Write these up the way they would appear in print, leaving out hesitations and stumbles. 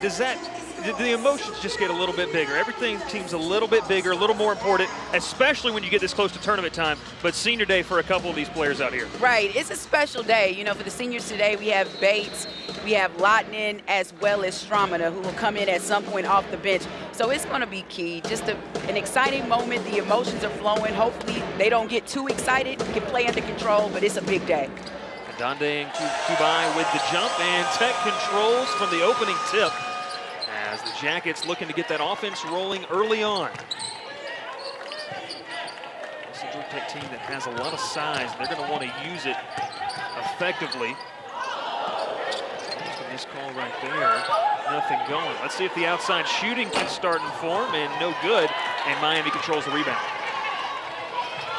Does that, the emotions just get a little bit bigger? Everything seems a little bit bigger, a little more important, especially when you get this close to tournament time, but senior day for a couple of these players out here. Right, it's a special day. You know, for the seniors today, we have Bates, we have Lotman, as well as Stramina, who will come in at some point off the bench. So it's going to be key. Just an exciting moment. The emotions are flowing. Hopefully they don't get too excited, can play under control, but it's a big day. Dande and Kubai with the jump, and Tech controls from the opening tip as the Jackets looking to get that offense rolling early on. This is a Georgia Tech team that has a lot of size. They're going to want to use it effectively. Nice call right there. Nothing going. Let's see if the outside shooting can start and form, and no good. And Miami controls the rebound.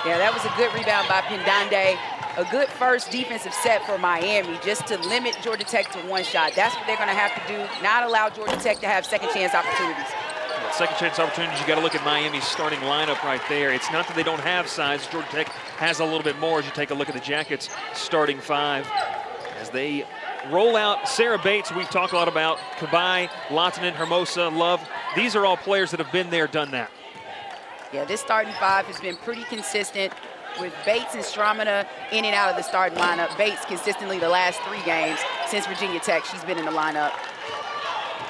Yeah, that was a good rebound by Pendande. A good first defensive set for Miami, just to limit Georgia Tech to one shot. That's what they're going to have to do, not allow Georgia Tech to have second chance opportunities. Yeah, second chance opportunities, you got to look at Miami's starting lineup right there. It's not that they don't have size. Georgia Tech has a little bit more as you take a look at the Jackets starting five. As they roll out Sarah Bates, we've talked a lot about Kubai, Latanen, Hermosa, Love. These are all players that have been there, done that. Yeah, this starting five has been pretty consistent with Bates and Stramina in and out of the starting lineup. Bates consistently the last 3 games since Virginia Tech, she's been in the lineup.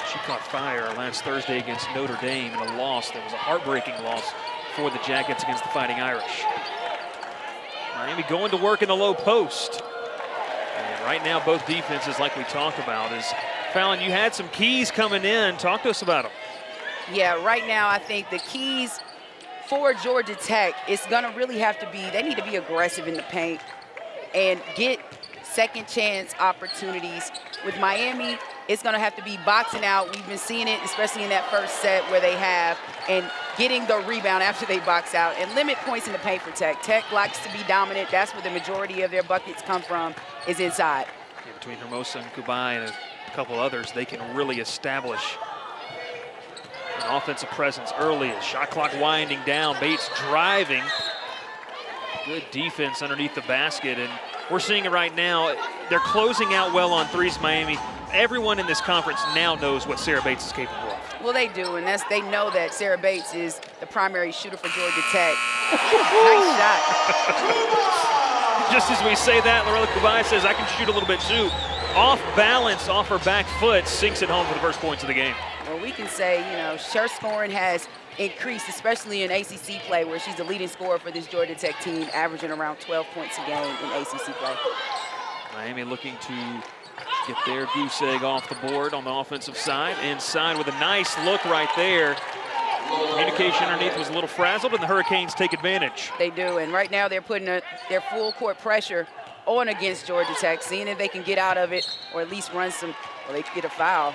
She caught fire last Thursday against Notre Dame in a loss that was a heartbreaking loss for the Jackets against the Fighting Irish. Miami going to work in the low post. And right now, both defenses, like we talked about, is Fallon, you had some keys coming in. Talk to us about them. Yeah, right now I think the keys for Georgia Tech, it's going to really have to be, they need to be aggressive in the paint and get second chance opportunities. With Miami, it's going to have to be boxing out. We've been seeing it, especially in that first set where they have, and getting the rebound after they box out and limit points in the paint for Tech. Tech likes to be dominant. That's where the majority of their buckets come from, is inside. Yeah, between Hermosa and Kubai and a couple others, they can really establish an offensive presence early. As shot clock winding down, Bates driving. Good defense underneath the basket, and we're seeing it right now. They're closing out well on threes, Miami. Everyone in this conference now knows what Sarah Bates is capable of. Well, they do, and they know that Sarah Bates is the primary shooter for Georgia Tech. Nice shot. Just as we say that, Lorella Kubai says, I can shoot a little bit too. Off balance, off her back foot, sinks it home for the first points of the game. Well, we can say, you know, her scoring has increased, especially in ACC play, where she's the leading scorer for this Georgia Tech team, averaging around 12 points a game in ACC play. Miami looking to get their goose egg off the board on the offensive side. Inside with a nice look right there. Communication underneath was a little frazzled, and the Hurricanes take advantage. They do, and right now they're putting their full court pressure on against Georgia Tech, seeing if they can get out of it or at least run some, or they can get a foul.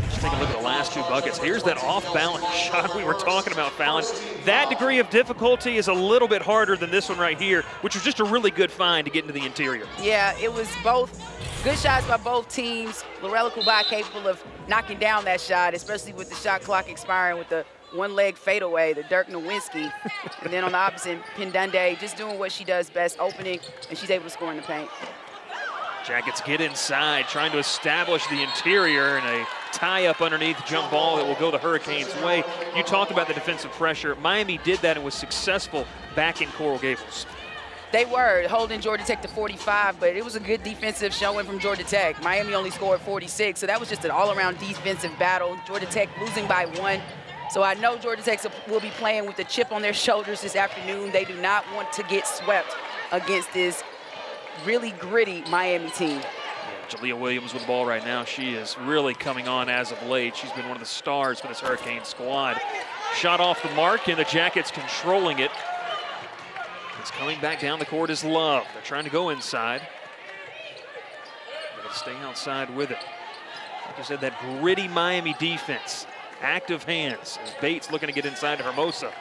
Just take a look at the last 2 buckets. Here's that off-balance shot we were talking about, Fallon. That degree of difficulty is a little bit harder than this one right here, which was just a really good find to get into the interior. Yeah, it was both good shots by both teams. Lorella Kubai capable of knocking down that shot, especially with the shot clock expiring with the one-leg fadeaway, the Dirk Nowinski. And then on the opposite, Pendande just doing what she does best, opening, and she's able to score in the paint. Jackets get inside, trying to establish the interior, and a tie-up underneath jump ball that will go the Hurricanes' way. You talked about the defensive pressure. Miami did that and was successful back in Coral Gables. They were holding Georgia Tech to 45, but it was a good defensive showing from Georgia Tech. Miami only scored 46, so that was just an all-around defensive battle. Georgia Tech losing by 1. So I know Georgia Tech will be playing with a chip on their shoulders this afternoon. They do not want to get swept against this really gritty Miami team. Yeah, Jalea Williams with the ball right now. She is really coming on as of late. She's been one of the stars for this Hurricane squad. Shot off the mark, and the Jackets controlling it. It's coming back down the court is Love. They're trying to go inside. They're staying outside with it. Like I said, that gritty Miami defense. Active hands as Bates looking to get inside to Hermosa.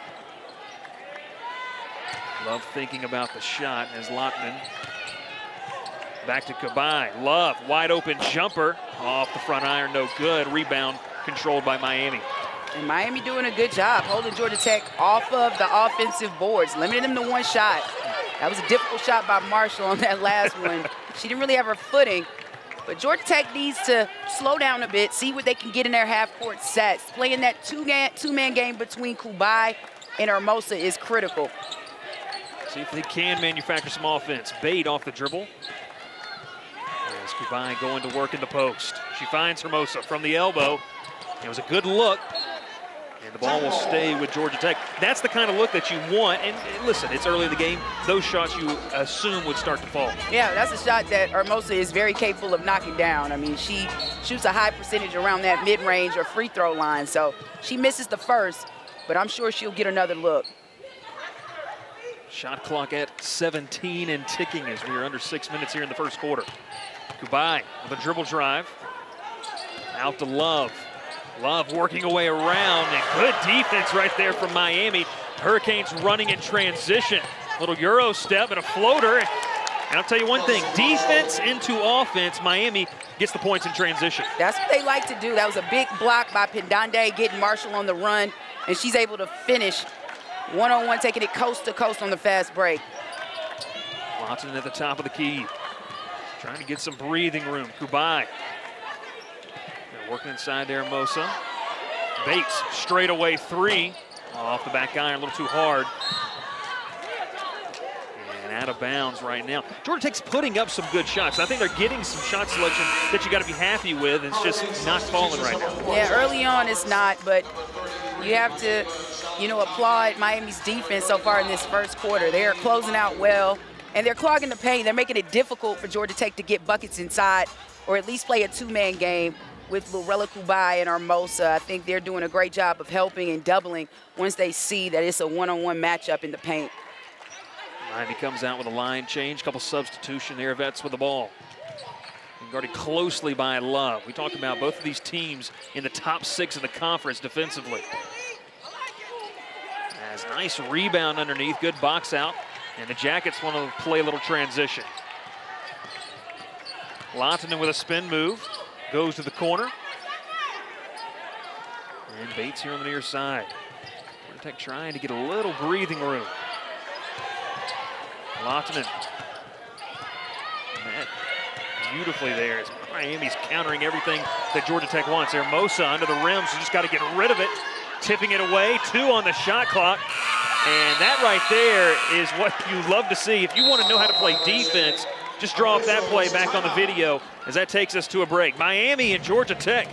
Love thinking about the shot as Lotman. Back to Kubai. Love, wide open jumper. Off the front iron, no good. Rebound controlled by Miami. And Miami doing a good job holding Georgia Tech off of the offensive boards, limiting them to 1 shot. That was a difficult shot by Marshall on that last one. She didn't really have her footing, But Georgia Tech needs to slow down a bit, see what they can get in their half-court sets. Playing that two-man game between Kubai and Hermosa is critical. See if they can manufacture some offense. Bate off the dribble. As Kubai going to work in the post. She finds Hermosa from the elbow. It was a good look. And the ball will stay with Georgia Tech. That's the kind of look that you want. And listen, it's early in the game. Those shots you assume would start to fall. Yeah, that's a shot that Hermosa is very capable of knocking down. I mean, she shoots a high percentage around that mid-range or free throw line. So she misses the first, but I'm sure she'll get another look. Shot clock at 17 and ticking as we are under 6 minutes here in the first quarter. Kubai with a dribble drive. Out to Love. Love working away around, and good defense right there from Miami. Hurricanes running in transition. Little Euro step and a floater. And I'll tell you one thing, defense into offense, Miami gets the points in transition. That's what they like to do. That was a big block by Pendande, getting Marshall on the run, and she's able to finish one-on-one, taking it coast to coast on the fast break. Lawton at the top of the key, trying to get some breathing room. Kubai. Working inside there, Hermosa. Bates, straightaway three. Off the back iron, a little too hard. And out of bounds right now. Georgia Tech's putting up some good shots. I think they're getting some shot selection that you got to be happy with. It's just not falling right now. Yeah, early on it's not, but you have to, applaud Miami's defense so far in this first quarter. They are closing out well, and they're clogging the paint. They're making it difficult for Georgia Tech to get buckets inside or at least play a two-man game with Lorella Kubai and Hermosa. I think they're doing a great job of helping and doubling once they see that it's a one-on-one matchup in the paint. Miami comes out with a line change, couple substitution. Erjavec with the ball. And guarded closely by Love. We talked about both of these teams in the top 6 of the conference defensively. As nice rebound underneath, good box out. And the Jackets want to play a little transition. Lahtinen with a spin move. Goes to the corner. And Bates here on the near side. Georgia Tech trying to get a little breathing room. Lahtinen. Beautifully there as Miami's countering everything that Georgia Tech wants. Hermosa under the rim, so just got to get rid of it. Tipping it away, 2 on the shot clock. And that right there is what you love to see. If you want to know how to play defense, just draw up that play back on the video as that takes us to a break. Miami and Georgia Tech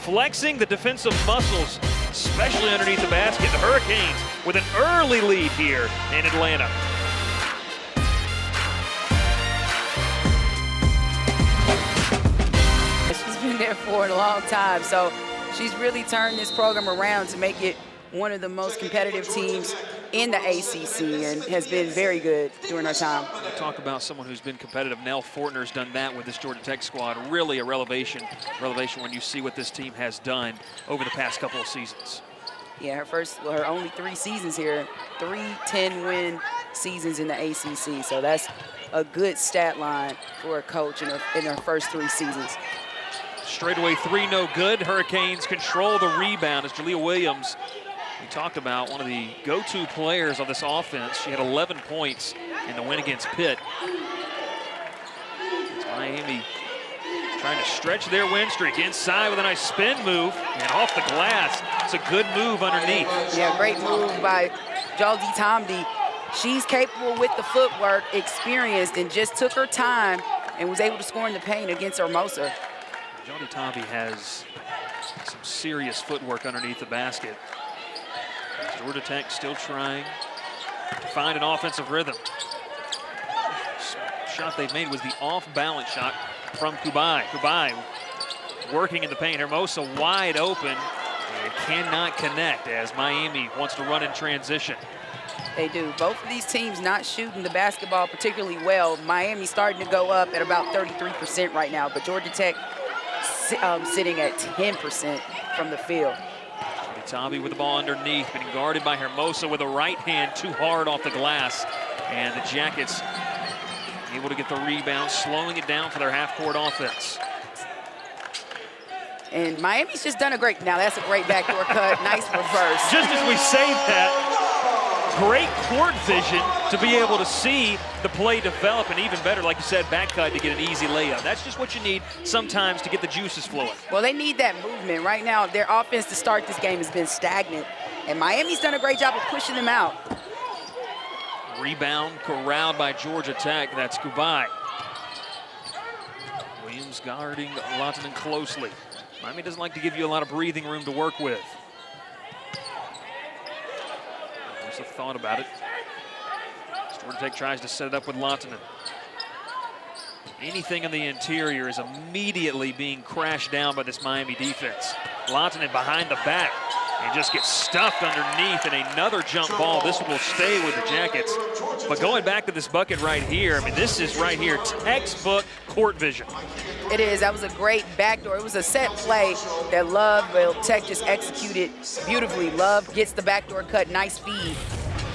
flexing the defensive muscles, especially underneath the basket. The Hurricanes with an early lead here in Atlanta. She's been there for a long time, so she's really turned this program around to make it one of the most competitive teams in the ACC and has been very good during her time. We'll talk about someone who's been competitive. Nell Fortner's done that with this Georgia Tech squad. Really a revelation when you see what this team has done over the past couple of seasons. Yeah, her only 3 seasons here, 3 10-win seasons in the ACC. So that's a good stat line for a coach in her first 3 seasons. Straightaway 3, no good. Hurricanes control the rebound as Jalea Williams, we talked about, one of the go-to players of this offense. She had 11 points in the win against Pitt. It's Miami trying to stretch their win streak inside with a nice spin move and off the glass. It's a good move underneath. Yeah, great move by Djaldi-Tabdi. She's capable with the footwork, experienced, and just took her time and was able to score in the paint against Hermosa. Djaldi-Tabdi has some serious footwork underneath the basket. Georgia Tech still trying to find an offensive rhythm. Shot they've made was the off-balance shot from Kubai. Kubai working in the paint. Hermosa wide open and cannot connect as Miami wants to run in transition. They do. Both of these teams not shooting the basketball particularly well. Miami starting to go up at about 33% right now, but Georgia Tech sitting at 10% from the field. Djaldi-Tabdi with the ball underneath, being guarded by Hermosa with a right hand too hard off the glass. And the Jackets able to get the rebound, slowing it down for their half-court offense. And Miami's just done a great, now that's a great backdoor cut, nice reverse. Just as we say that, great court vision to be able to see the play develop, and even better, like you said, back cut to get an easy layup. That's just what you need sometimes to get the juices flowing. Well, they need that movement. Right now, their offense to start this game has been stagnant, and Miami's done a great job of pushing them out. Rebound corralled by Georgia Tech. That's Kubai. Williams guarding Lahtinen closely. Miami doesn't like to give you a lot of breathing room to work with. Also thought about it. Georgia Tech tries to set it up with Lahtinen. Anything in the interior is immediately being crashed down by this Miami defense. Lahtinen behind the back and just gets stuffed underneath, and another jump ball. This one will stay with the Jackets. But going back to this bucket right here, I mean, this is right here textbook court vision. It is. That was a great backdoor. It was a set play that Love, Tech just executed beautifully. Love gets the backdoor cut, nice feed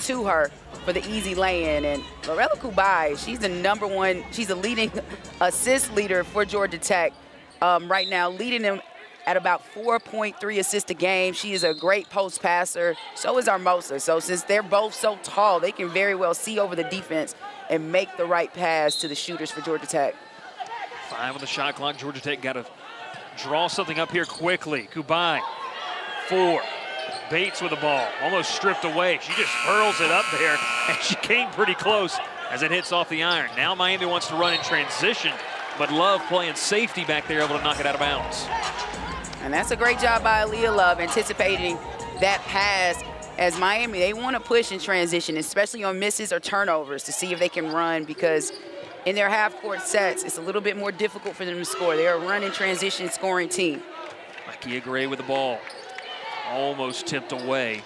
to her for the easy lay-in. And Lorella Kubai, she's the #1, she's the leading assist leader for Georgia Tech right now, leading them at about 4.3 assists a game. She is a great post passer. So is Armosa. So since they're both so tall, they can very well see over the defense and make the right pass to the shooters for Georgia Tech. 5 on the shot clock. Georgia Tech got to draw something up here quickly. Kubai, 4. Bates with the ball, almost stripped away. She just hurls it up there, and she came pretty close as it hits off the iron. Now Miami wants to run in transition, but Love playing safety back there, able to knock it out of bounds. And that's a great job by Eylia Love, anticipating that pass. As Miami, they want to push in transition, especially on misses or turnovers, to see if they can run, because in their half-court sets, it's a little bit more difficult for them to score. They're a run in transition scoring team. Akia Gray with the ball. Almost tipped away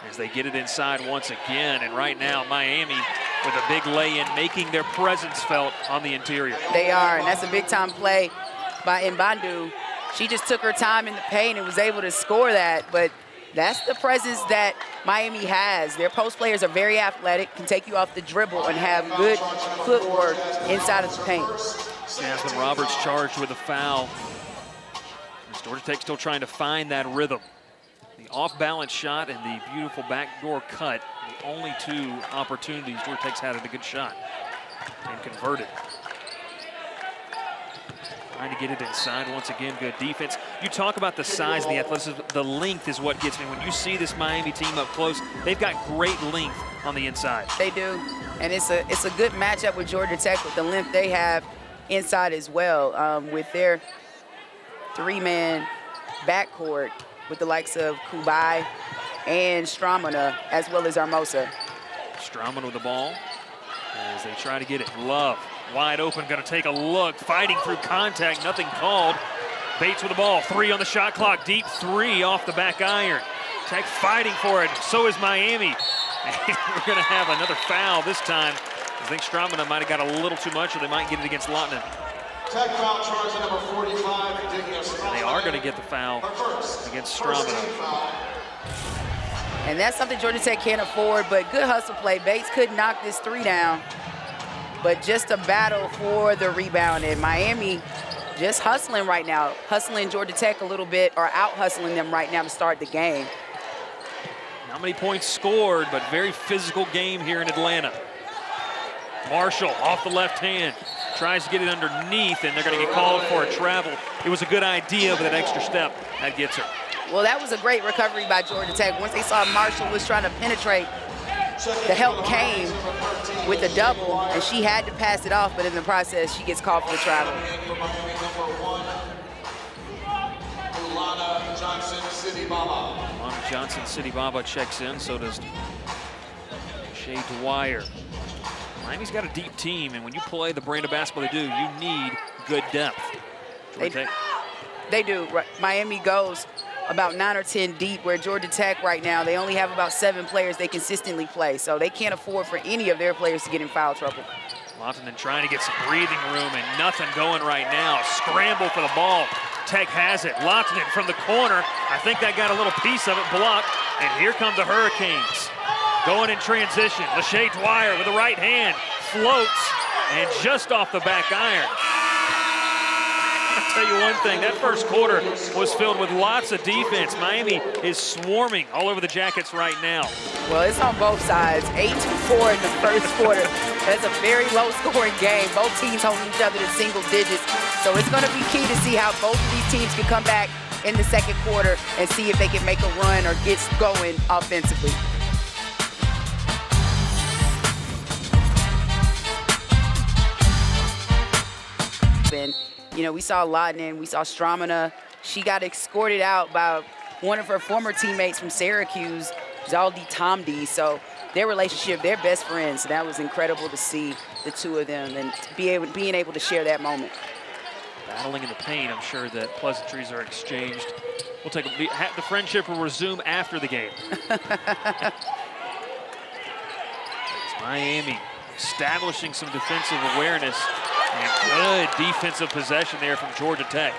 as they get it inside once again. And right now, Miami with a big lay-in, making their presence felt on the interior. They are, and that's a big-time play by Mbandu. She just took her time in the paint and was able to score that, but that's the presence that Miami has. Their post players are very athletic, can take you off the dribble and have good footwork inside of the paint. Jasmine Roberts charged with a foul. Georgia Tech still trying to find that rhythm. The off-balance shot and the beautiful backdoor cut, the only 2 opportunities Georgia Tech's had at a good shot and converted. Trying to get it inside once again. Good defense. You talk about the size and the athleticism. The length is what gets me. When you see this Miami team up close, they've got great length on the inside. They do, and it's a good matchup with Georgia Tech with the length they have inside as well, with their 3-man backcourt with the likes of Kubai and Stramina, as well as Armosa. Stramina with the ball as they try to get it. Love. Wide open, going to take a look, fighting through contact, nothing called. Bates with the ball, 3 on the shot clock, deep 3 off the back iron. Tech fighting for it, so is Miami. And we're going to have another foul this time. I think Stramina might have got a little too much, or they might get it against Lahtinen. Tech foul charge number 45. They are going to get the foul against Stramina. And that's something Georgia Tech can't afford, but good hustle play. Bates could knock this 3 down, but just a battle for the rebound. And Miami just hustling right now, hustling Georgia Tech a little bit, or out-hustling them right now to start the game. Not many points scored, but very physical game here in Atlanta. Marshall off the left hand, tries to get it underneath, and they're going to get called for a travel. It was a good idea, but that extra step, that gets her. Well, that was a great recovery by Georgia Tech. Once they saw Marshall was trying to penetrate, the help came with a double, and she had to pass it off, but in the process, she gets called for the travel. Ulana Johnson City Baba checks in, so does Shea Dwyer. Miami's got a deep team, and when you play the brand of basketball they do, you need good depth. They do. Miami goes about 9 or 10 deep, where Georgia Tech right now, they only have about 7 players they consistently play, so they can't afford for any of their players to get in foul trouble. Lahtinen trying to get some breathing room, and nothing going right now. Scramble for the ball. Tech has it. Lahtinen from the corner. I think that got a little piece of it blocked, and here come the Hurricanes. Going in transition. Lachey Dwyer with the right hand. Floats, and just off the back iron. I'll tell you one thing, that first quarter was filled with lots of defense. Miami is swarming all over the Jackets right now. Well, it's on both sides. 8-4 in the first quarter. That's a very low-scoring game. Both teams holding each other to single digits. So it's going to be key to see how both of these teams can come back in the second quarter and see if they can make a run or get going offensively. And, you know, we saw Lotman, we saw Stramina. She got escorted out by one of her former teammates from Syracuse, Djaldi-Tabdi. So their relationship, they're best friends. That was incredible to see the two of them and being able to share that moment. Battling in the paint, I'm sure that pleasantries are exchanged. We'll take the friendship will resume after the game. It's Miami establishing some defensive awareness and good defensive possession there from Georgia Tech.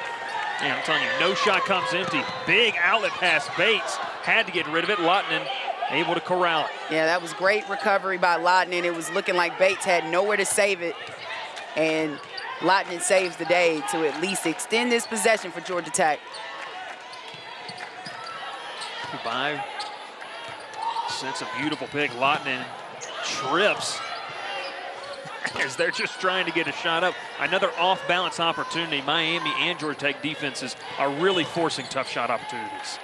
Man, I'm telling you, no shot comes empty. Big outlet pass, Bates had to get rid of it. Lotman able to corral it. Yeah, that was great recovery by Lotman. It was looking like Bates had nowhere to save it, and Lotman saves the day to at least extend this possession for Georgia Tech. Goodbye. Sends a beautiful pick. Lotman trips as they're just trying to get a shot up. Another off-balance opportunity. Miami and Georgia Tech defenses are really forcing tough shot opportunities.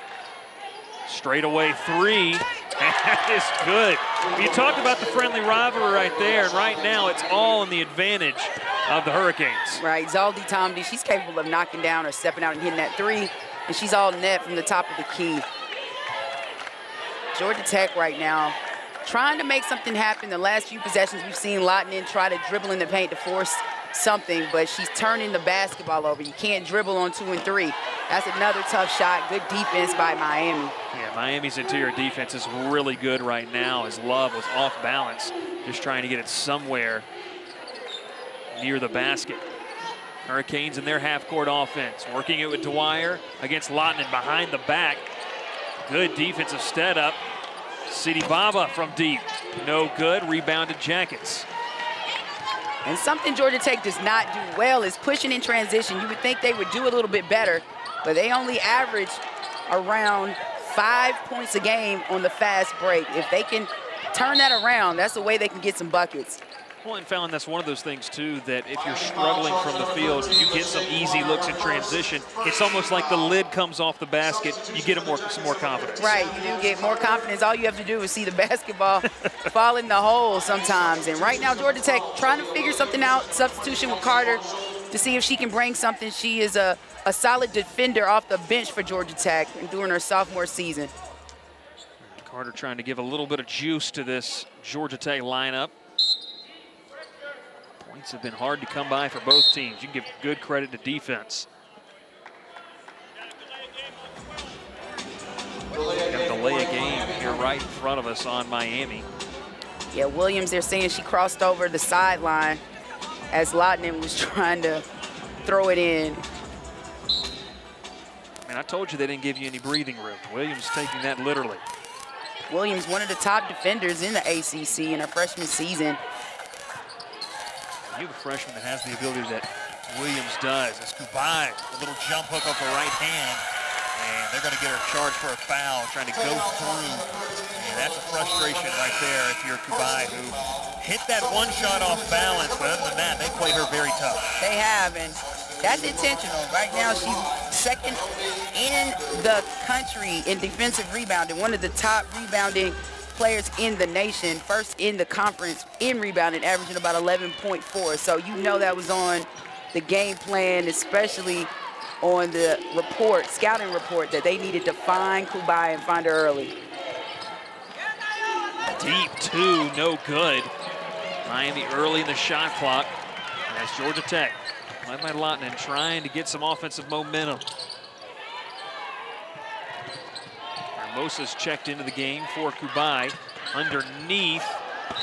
Straightaway three. That is good. You talked about the friendly rivalry right there, and right now it's all in the advantage of the Hurricanes. Right, Djaldi-Tabdi, she's capable of knocking down or stepping out and hitting that three, and she's all net from the top of the key. Georgia Tech right now trying to make something happen. The last few possessions we've seen Lotman try to dribble in the paint to force something, but she's turning the basketball over. You can't dribble on 2 and 3. That's another tough shot. Good defense by Miami. Yeah, Miami's interior defense is really good right now as Love was off balance, just trying to get it somewhere near the basket. Hurricanes in their half-court offense, working it with Dwyer against Lotman behind the back. Good defensive set up. City Baba from deep. No good. Rebounded Jackets. And something Georgia Tech does not do well is pushing in transition. You would think they would do a little bit better, but they only average around 5 points a game on the fast break. If they can turn that around, that's the way they can get some buckets. Well, and Fallon, that's one of those things, too, that if you're struggling from the field, you get some easy looks in transition. It's almost like the lid comes off the basket. You get some more confidence. Right, you do get more confidence. All you have to do is see the basketball fall in the hole sometimes. And right now, Georgia Tech trying to figure something out. Substitution with Carter to see if she can bring something. She is a solid defender off the bench for Georgia Tech during her sophomore season. Carter trying to give a little bit of juice to this Georgia Tech lineup. Points have been hard to come by for both teams. You can give good credit to defense. Got to delay a game here right in front of us on Miami. Yeah, Williams, they're saying she crossed over the sideline as Lotman was trying to throw it in. Man, I told you they didn't give you any breathing room. Williams taking that literally. Williams, one of the top defenders in the ACC in her freshman season. You have a freshman that has the ability that Williams does. It's Kubai, a little jump hook off the right hand. And they're going to get her charged for a foul, trying to go through. And that's a frustration right there if you're Kubai, who hit that one shot off balance. But other than that, they played her very tough. They have, and that's intentional. Right now, she's second in the country in defensive rebounding, one of the top rebounding players in the nation, first in the conference in rebounding, averaging about 11.4. So you know that was on the game plan, especially on the report, scouting report, that they needed to find Kubai and find her early. Deep two, no good. Miami early in the shot clock. And that's Georgia Tech, led by Lotman, trying to get some offensive momentum. Hermosa's checked into the game for Kubai underneath.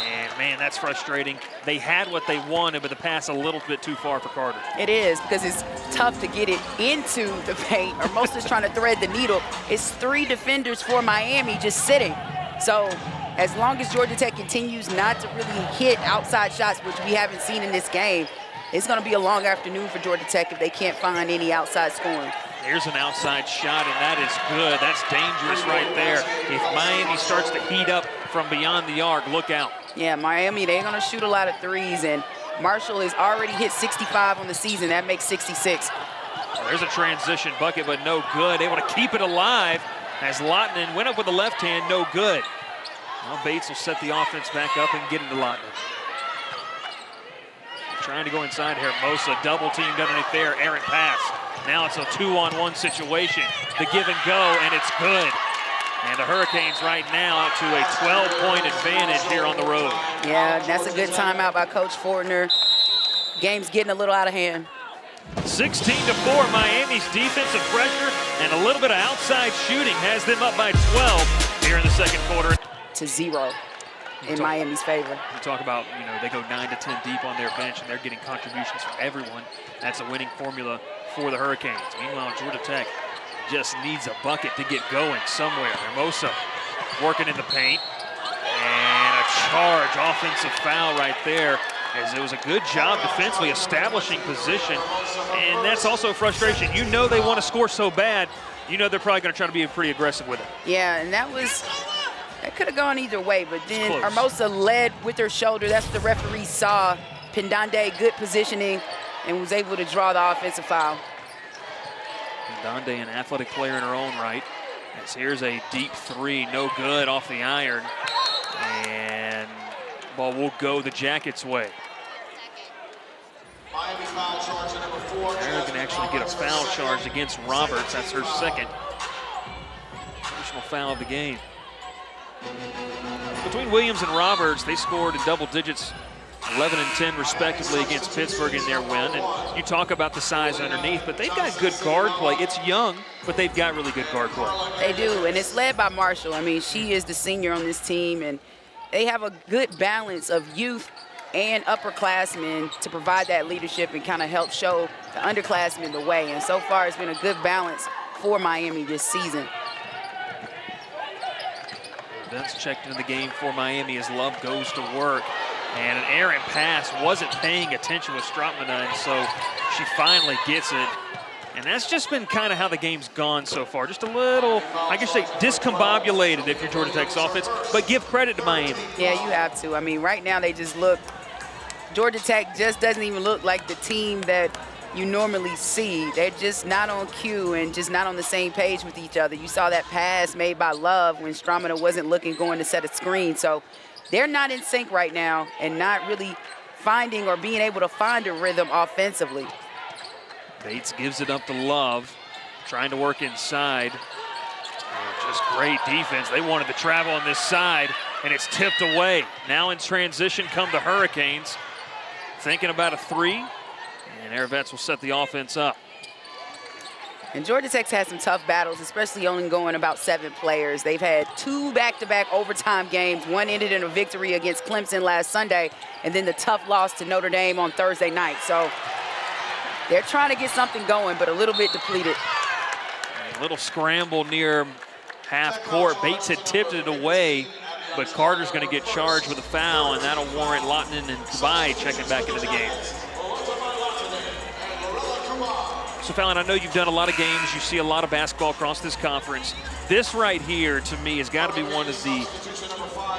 And man, that's frustrating. They had what they wanted, but the pass a little bit too far for Carter. It is, because it's tough to get it into the paint. Hermosa's trying to thread the needle. It's 3 defenders for Miami just sitting. So as long as Georgia Tech continues not to really hit outside shots, which we haven't seen in this game, it's going to be a long afternoon for Georgia Tech if they can't find any outside scoring. There's an outside shot, and that is good. That's dangerous right there. If Miami starts to heat up from beyond the arc, look out. Yeah, Miami, they're going to shoot a lot of threes, and Marshall has already hit 65 on the season. That makes 66. Well, there's a transition bucket, but no good. Able to keep it alive as Lottinen went up with the left hand, no good. Well, Bates will set the offense back up and get into Lottinen. Trying to go inside here. Mosa double teamed underneath there. Errant pass. Now it's a 2-on-1 situation. The give and go, and it's good. And the Hurricanes right now to a 12-point advantage here on the road. Yeah, that's a good timeout by Coach Fortner. Game's getting a little out of hand. 16-4, Miami's defensive pressure and a little bit of outside shooting has them up by 12 here in the second quarter. To 0 in Miami's favor. We talk about, you know, they go 9 to 10 deep on their bench and they're getting contributions from everyone. That's a winning formula for the Hurricanes. Meanwhile, Georgia Tech just needs a bucket to get going somewhere. Hermosa working in the paint. And a charge, offensive foul right there, as it was a good job defensively establishing position. And that's also frustration. You know they want to score so bad, you know they're probably going to try to be pretty aggressive with it. Yeah, and that could have gone either way, but then Hermosa led with her shoulder. That's what the referee saw. Pendande, good positioning, and was able to draw the offensive foul. Pendande, an athletic player in her own right. As here's a deep three, no good off the iron. And ball will go the Jackets' way. Aaron can actually get a foul charge against Roberts. That's her second additional foul of the game. Between Williams and Roberts, they scored in double digits, 11 and 10 respectively against Pittsburgh in their win. And you talk about the size underneath, but they've got good guard play. It's young, but they've got really good guard play. They do, and it's led by Marshall. I mean, she is the senior on this team, and they have a good balance of youth and upperclassmen to provide that leadership and kind of help show the underclassmen the way. And so far, it's been a good balance for Miami this season. Vince checked into the game for Miami as Love goes to work. And an errant pass, wasn't paying attention with Stratmana, and so she finally gets it. And that's just been kind of how the game's gone so far. Just a little, I guess say, discombobulated if you're Georgia Tech's offense, but give credit to Miami. Yeah, you have to. I mean, right now they just look, Georgia Tech just doesn't even look like the team that you normally see. They're just not on cue and just not on the same page with each other. You saw that pass made by Love when Stratmana wasn't looking, going to set a screen. So they're not in sync right now and not really finding or being able to find a rhythm offensively. Bates gives it up to Love, trying to work inside. And just great defense. They wanted to travel on this side, and it's tipped away. Now in transition come the Hurricanes. Thinking about a three. And Erjavec will set the offense up. And Georgia Tech's had some tough battles, especially only going about 7 players. They've had 2 back-to-back overtime games. One ended in a victory against Clemson last Sunday, and then the tough loss to Notre Dame on Thursday night. So they're trying to get something going, but a little bit depleted. A little scramble near half court. Bates had tipped it away, but Carter's going to get charged with a foul, and that'll warrant Lottinen and Kubai checking back into the game. So, Fallon, I know you've done a lot of games. You see a lot of basketball across this conference. This right here, to me, has got to be one of the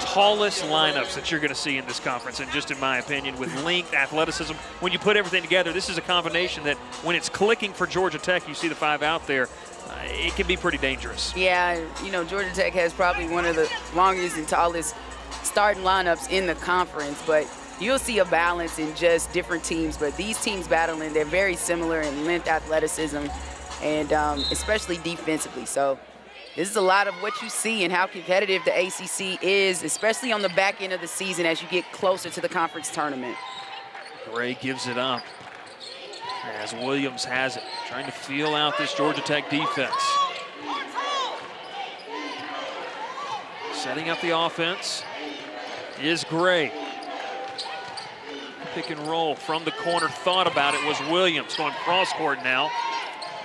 tallest lineups that you're going to see in this conference, and just in my opinion, with length, athleticism. When you put everything together, this is a combination that when it's clicking for Georgia Tech, you see the 5 out there, it can be pretty dangerous. Yeah, you know, Georgia Tech has probably one of the longest and tallest starting lineups in the conference, but you'll see a balance in just different teams. But these teams battling, they're very similar in length, athleticism, and especially defensively. So this is a lot of what you see and how competitive the ACC is, especially on the back end of the season as you get closer to the conference tournament. Gray gives it up as Williams has it, trying to feel out this Georgia Tech defense. Setting up the offense is Gray. Pick and roll from the corner, thought about it, was Williams going cross court now.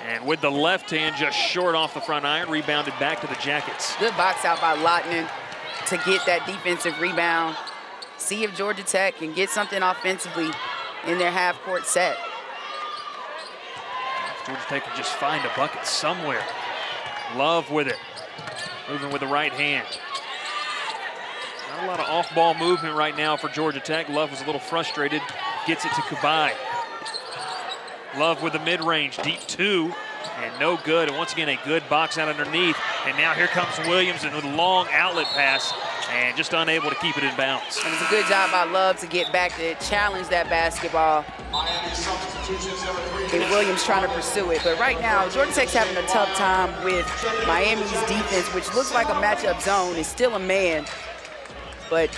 And with the left hand just short off the front iron, rebounded back to the Jackets. Good box out by Lottinen to get that defensive rebound. See if Georgia Tech can get something offensively in their half-court set. Georgia Tech can just find a bucket somewhere. Love with it. Moving with the right hand. Not a lot of off-ball movement right now for Georgia Tech. Love was a little frustrated. Gets it to Kubai. Love with the mid-range, deep 2, and no good. And once again, a good box out underneath. And now here comes Williams with a long outlet pass and just unable to keep it in bounds. And it's a good job by Love to get back to challenge that basketball. And Williams trying to pursue it. But right now, Georgia Tech's having a tough time with Miami's defense, which looks like a matchup zone. It's still a man. But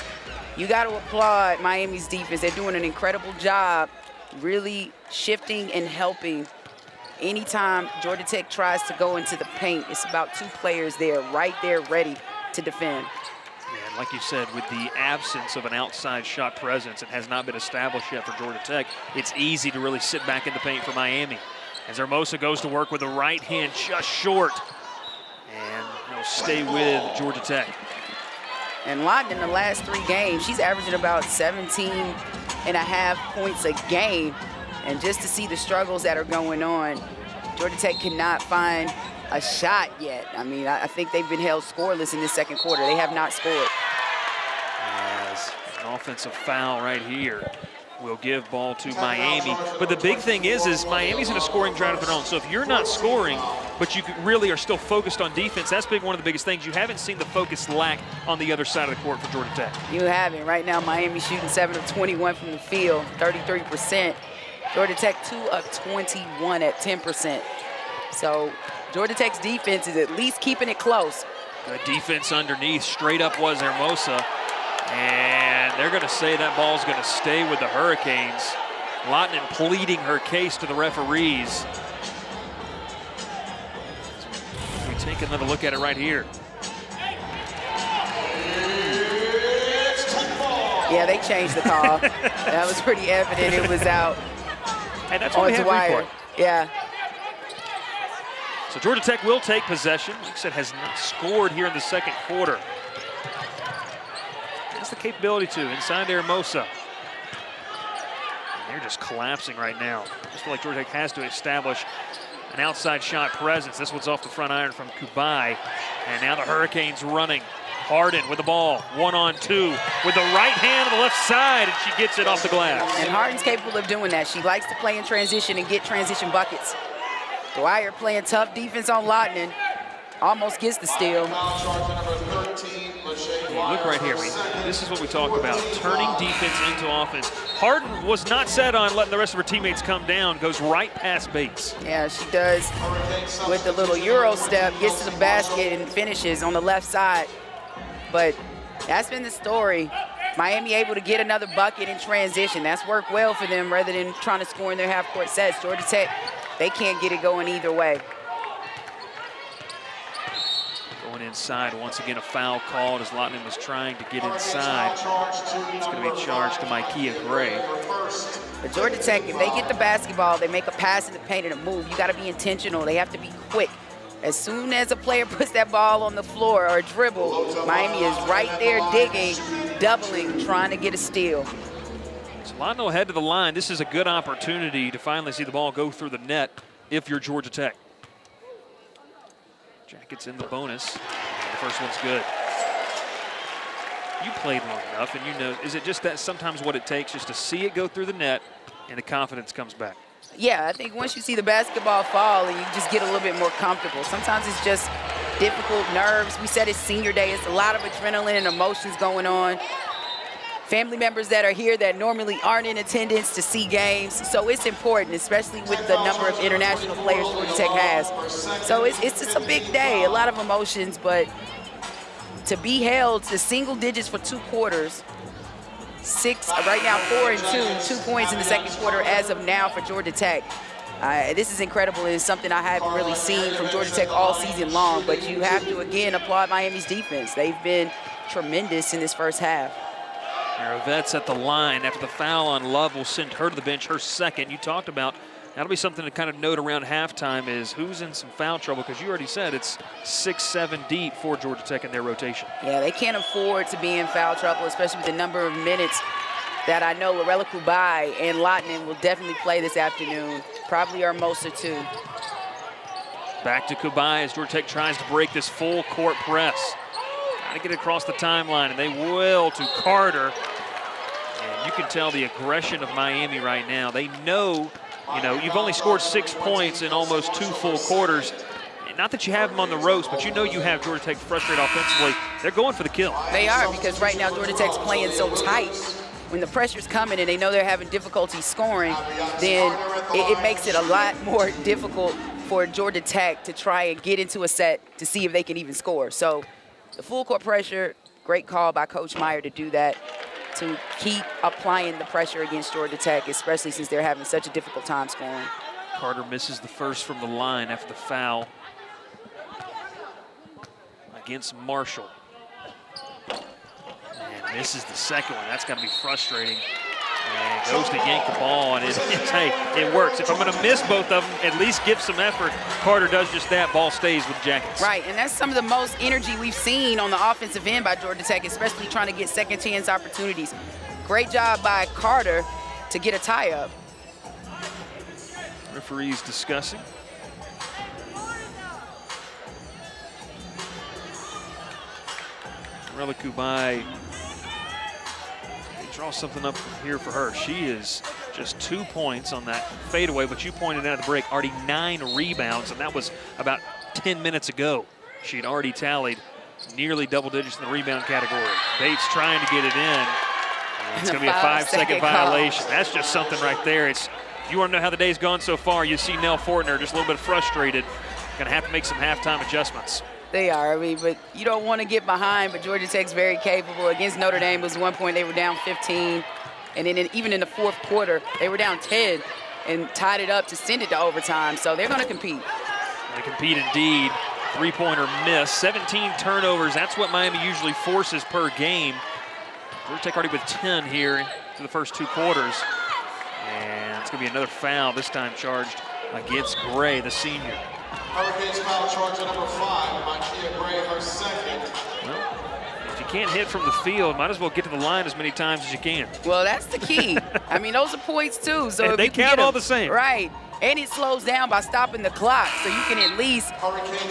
you got to applaud Miami's defense. They're doing an incredible job really shifting and helping. Anytime Georgia Tech tries to go into the paint, it's about 2 players there, right there, ready to defend. And like you said, with the absence of an outside shot presence, it has not been established yet for Georgia Tech. It's easy to really sit back in the paint for Miami. As Hermosa goes to work with the right hand just short. And he'll stay with Georgia Tech. And Lawton in the last 3 games, she's averaging about 17.5 points a game. And just to see the struggles that are going on, Georgia Tech cannot find a shot yet. I mean, I think they've been held scoreless in this second quarter. They have not scored. As an offensive foul right here will give ball to Miami. But the big thing is Miami's in a scoring drought of their own. So if you're not scoring, but you really are still focused on defense, that's been one of the biggest things. You haven't seen the focus lack on the other side of the court for Georgia Tech. You haven't. Right now, Miami shooting 7 of 21 from the field, 33%. Georgia Tech 2 of 21 at 10%. So Georgia Tech's defense is at least keeping it close. Good defense underneath. Straight up was Hermosa. And they're going to say that ball's going to stay with the Hurricanes. Lawton pleading her case to the referees. We take another look at it right here. Yeah, they changed the call. That was pretty evident. It was out. And that's what we have wire. Yeah. So Georgia Tech will take possession. Like I said, has not scored here in the second quarter. Has the capability to inside to Hermosa. And they're just collapsing right now. I just feel like Georgia Tech has to establish an outside shot presence. This one's off the front iron from Kubai. And now the Hurricanes running. Harden with the ball, 1-on-2 with the right hand on the left side, and she gets it off the glass. And Harden's capable of doing that. She likes to play in transition and get transition buckets. Dwyer playing tough defense on Lawton and almost gets the steal. Look right here. This is what we talk about, turning defense into offense. Harden was not set on letting the rest of her teammates come down, goes right past Bates. Yeah, she does with the little Euro step, gets to the basket and finishes on the left side. But that's been the story. Miami able to get another bucket in transition. That's worked well for them rather than trying to score in their half-court sets. Georgia Tech, they can't get it going either way. Going inside, once again a foul called as Lawton was trying to get inside. It's going to be charged to Micaiah Gray. But Georgia Tech, if they get the basketball, they make a pass in the paint and a move. You got to be intentional. They have to be quick. As soon as a player puts that ball on the floor or a dribble, Miami is right there digging, doubling, trying to get a steal. So Lawton head to the line. This is a good opportunity to finally see the ball go through the net if you're Georgia Tech. Jackets in the bonus. And the first one's good. You played long enough, and you know, is it just that sometimes what it takes just to see it go through the net and the confidence comes back? Yeah, I think once you see the basketball fall and you just get a little bit more comfortable. Sometimes it's just difficult nerves. We said it's senior day. It's a lot of adrenaline and emotions going on. Family members that are here that normally aren't in attendance to see games. So it's important, especially with the number of international players Georgia Tech has. So it's just a big day, a lot of emotions, but to be held to single digits for 2 quarters, right now 4 and 2 points in the second quarter as of now for Georgia Tech. This is incredible. It's something I haven't really seen from Georgia Tech all season long, but you have to, again, applaud Miami's defense. They've been tremendous in this first half. Erjavec at the line after the foul on Love will send her to the bench, her second. You talked about that'll be something to kind of note around halftime is who's in some foul trouble, because you already said it's 6-7 deep for Georgia Tech in their rotation. Yeah, they can't afford to be in foul trouble, especially with the number of minutes that I know Lorella Kubai and Lotnan will definitely play this afternoon. Probably Hermosa too. Back to Kubai as Georgia Tech tries to break this full court press. Trying to get across the timeline, and they will to Carter. And you can tell the aggression of Miami right now. They know, you've only scored 6 points in almost 2 full quarters. Not that you have them on the ropes, but you know you have Georgia Tech frustrated offensively. They're going for the kill. They are, because right now Georgia Tech's playing so tight. When the pressure's coming and they know they're having difficulty scoring, then it makes it a lot more difficult for Georgia Tech to try and get into a set to see if they can even score. So the full court pressure, great call by Coach Meyer to do that, to keep applying the pressure against Georgia Tech, especially since they're having such a difficult time scoring. Carter misses the first from the line after the foul against Marshall. And misses the second one. That's got to be frustrating. And goes to yank the ball, and hey, it works. If I'm going to miss both of them, at least give some effort. Carter does just that. Ball stays with Jackets. Right, and that's some of the most energy we've seen on the offensive end by Georgia Tech, especially trying to get second chance opportunities. Great job by Carter to get a tie-up. Referees discussing. Karla Kubai, draw something up here for her. She is just 2 points on that fadeaway, but you pointed out at the break, already 9 rebounds, and that was about 10 minutes ago. She had already tallied nearly double digits in the rebound category. Bates trying to get it in. And it's going to be a 5-second violation. That's just something right there. If you want to know how the day's gone so far, you see Nell Fortner just a little bit frustrated. Going to have to make some halftime adjustments. They are, but you don't want to get behind, but Georgia Tech's very capable. Against Notre Dame, it was 1 point, they were down 15. And then even in the fourth quarter, they were down 10 and tied it up to send it to overtime. So they're going to compete. They compete indeed. 3-pointer miss, 17 turnovers. That's what Miami usually forces per game. Georgia Tech already with 10 here to the first 2 quarters. And it's going to be another foul, this time charged against Gray, the senior. Hurricanes foul charge at number 5, Makia Gray, her second. Well, if you can't hit from the field, might as well get to the line as many times as you can. Well, that's the key. I mean, those are points too. So they count all the same. Right. And it slows down by stopping the clock, so you can at least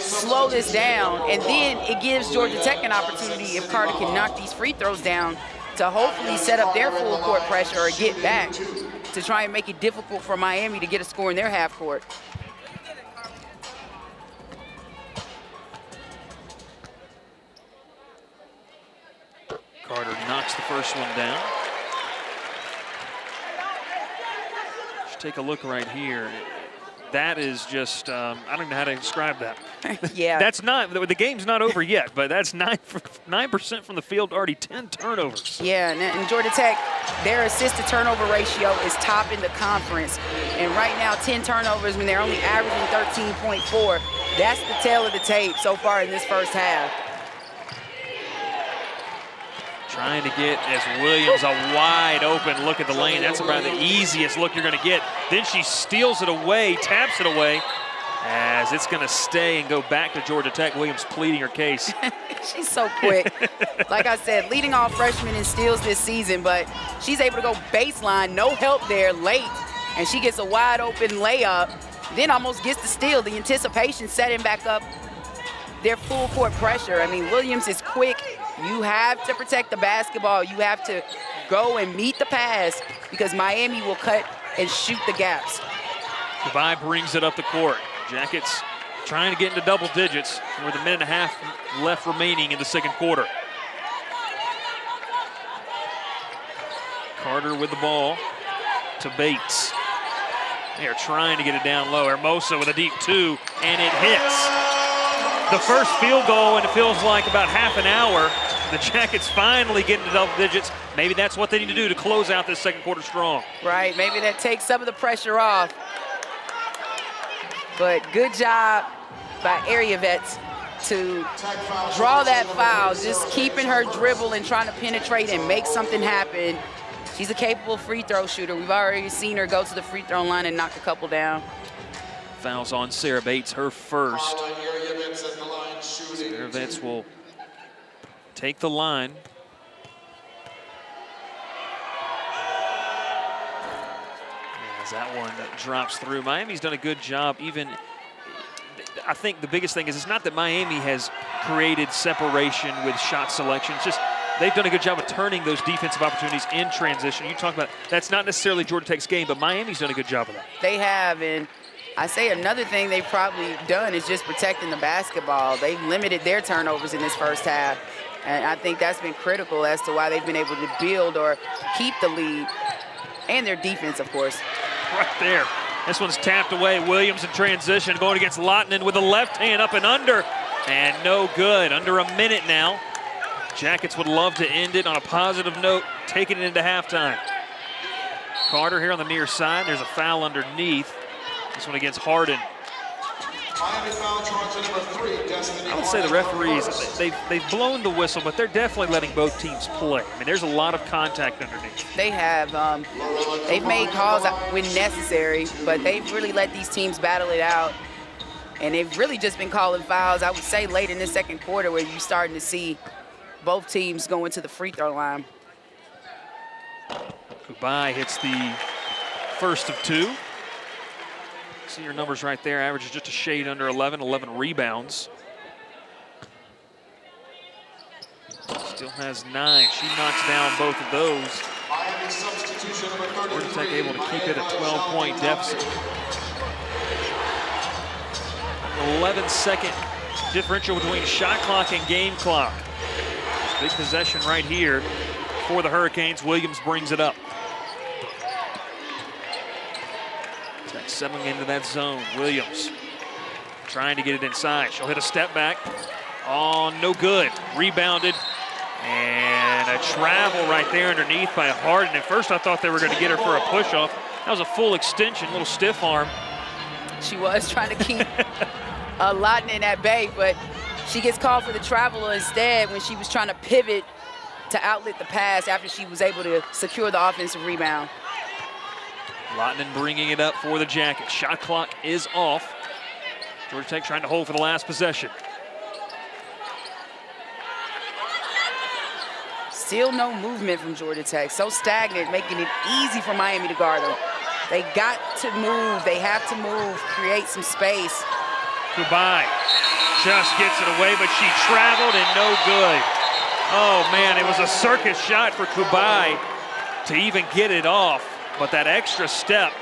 slow this down. And then it gives Georgia Tech an opportunity, if Carter can knock these free throws down, to hopefully set up their full court pressure or get back to try and make it difficult for Miami to get a score in their half court. Carter knocks the first one down. Just take a look right here. That is just, I don't even know how to describe that. Yeah. That's not, the game's not over yet, but that's 9% from the field, already 10 turnovers. Yeah, and Georgia Tech, their assist-to-turnover ratio is top in the conference. And right now, 10 turnovers when they're only averaging 13.4. That's the tail of the tape so far in this first half. Trying to get, as Williams, a wide open look at the lane. That's about the easiest look you're going to get. Then she steals it away, taps it away, as it's going to stay and go back to Georgia Tech. Williams pleading her case. She's so quick. Like I said, leading all freshmen in steals this season, but she's able to go baseline, no help there, late, and she gets a wide open layup, then almost gets the steal. The anticipation setting back up their full court pressure. I mean, Williams is quick. You have to protect the basketball. You have to go and meet the pass because Miami will cut and shoot the gaps. Kubai brings it up the court. Jackets trying to get into double digits with a minute and a half left remaining in the second quarter. Carter with the ball to Bates. They are trying to get it down low. Hermosa with a deep 2, and it hits. The first field goal, and it feels like about half an hour. The Jackets finally get into double digits. Maybe that's what they need to do to close out this second quarter strong. Right, maybe that takes some of the pressure off. But good job by Erjavec to draw that foul, just keeping her dribble and trying to penetrate and make something happen. She's a capable free throw shooter. We've already seen her go to the free throw line and knock a couple down. Fouls on Sarah Bates, her first. Erjavec will take the line. As that one drops through. Miami's done a good job. Even, I think the biggest thing is it's not that Miami has created separation with shot selection. It's just they've done a good job of turning those defensive opportunities in transition. You talk about that's not necessarily Georgia Tech's game, but Miami's done a good job of that. They have, and I say another thing they've probably done is just protecting the basketball. They've limited their turnovers in this first half, and I think that's been critical as to why they've been able to build or keep the lead, and their defense, of course. Right there. This one's tapped away. Williams in transition going against Lottinen with a left hand up and under, and no good. Under a minute now. Jackets would love to end it on a positive note, taking it into halftime. Carter here on the near side. There's a foul underneath. This one against Harden. Miami foul charge number 3, Destiny. I would say the referees, they've blown the whistle, but they're definitely letting both teams play. I mean, there's a lot of contact underneath. They have. They've made calls when necessary, but they've really let these teams battle it out. And they've really just been calling fouls, I would say, late in the second quarter where you're starting to see both teams going to the free throw line. Kubai hits the first of 2. See your numbers right there. Averages just a shade under 11 rebounds. Still has 9. She knocks down both of those. Miami substitution number 33. Georgia Tech able to keep it a 12-point deficit. 11-second differential between shot clock and game clock. Big possession right here for the Hurricanes. Williams brings it up. Tech settling into that zone. Williams trying to get it inside. She'll hit a step back. Oh, no good. Rebounded. And a travel right there underneath by Harden. At first I thought they were going to get her for a push-off. That was a full extension, little stiff arm. She was trying to keep Lottinen at bay, but she gets called for the travel instead when she was trying to pivot to outlet the pass after she was able to secure the offensive rebound. Lottinen bringing it up for the Jackets. Shot clock is off. Georgia Tech trying to hold for the last possession. Still no movement from Georgia Tech. So stagnant, making it easy for Miami to guard them. They got to move. They have to move, create some space. Kubai just gets it away, but she traveled and no good. Oh, man, it was a circus shot for Kubai to even get it off, but that extra step.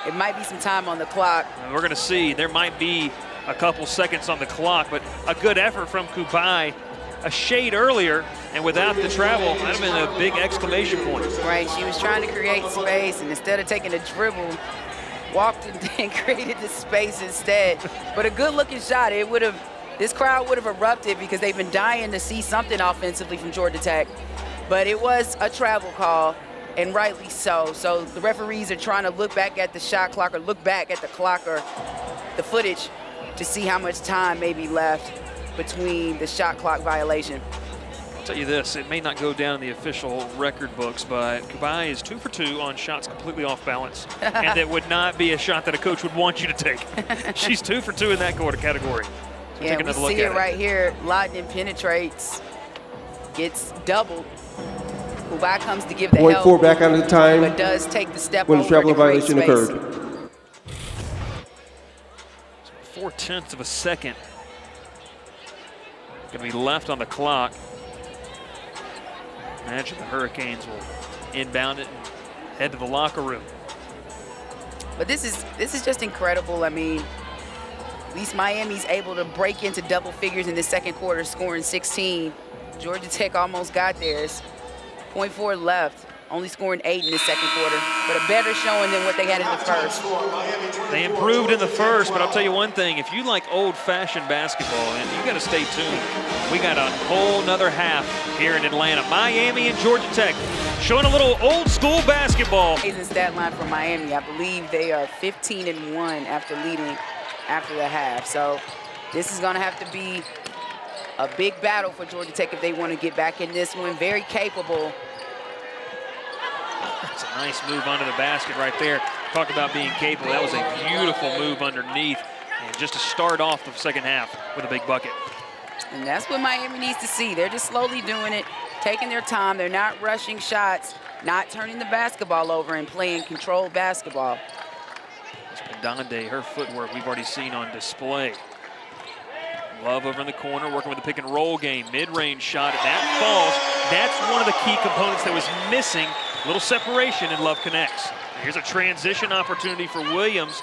It might be some time on the clock. We're going to see. There might be a couple seconds on the clock, but a good effort from Kubai. A shade earlier, and without the travel, that would have been a big exclamation point. Right, she was trying to create space, and instead of taking a dribble, walked and created the space instead. But a good-looking shot. It would have, this crowd would have erupted because they've been dying to see something offensively from Georgia Tech. But it was a travel call, and rightly so. So the referees are trying to look back at the shot clock or look back at the clock or the footage to see how much time may be left between the shot clock violation. I'll tell you this, it may not go down in the official record books, but Kubai is 2 for 2 on shots completely off balance. And that would not be a shot that a coach would want you to take. She's 2 for 2 in that category. So yeah, we see it right here. Lottinen penetrates, gets doubled. Kubai comes to give the help. 0.4 back out of the time. But does take the step when over the travel to create violation space. occurred. 0.4 of a second. Going to be left on the clock. Imagine the Hurricanes will inbound it and head to the locker room. But this is just incredible. I mean, at least Miami's able to break into double figures in the second quarter, scoring 16. Georgia Tech almost got theirs. 0.4 left, only scoring 8 in the second quarter, but a better showing than what they had in the first. They improved in the first, but I'll tell you one thing, if you like old-fashioned basketball, and you got to stay tuned. We got a whole nother half here in Atlanta. Miami and Georgia Tech showing a little old-school basketball. Amazing stat line for Miami. I believe they are 15-1 after leading after the half. So this is going to have to be a big battle for Georgia Tech if they want to get back in this one. Very capable. That's a nice move under the basket right there. Talk about being capable. That was a beautiful move underneath. And just to start off the second half with a big bucket. And that's what Miami needs to see. They're just slowly doing it, taking their time. They're not rushing shots. not turning the basketball over and playing controlled basketball. Djaldi, her footwork we've already seen on display. Love over in the corner, working with the pick and roll game. Mid-range shot, and that falls. That's one of the key components that was missing. Little separation, and Love connects. Here's a transition opportunity for Williams.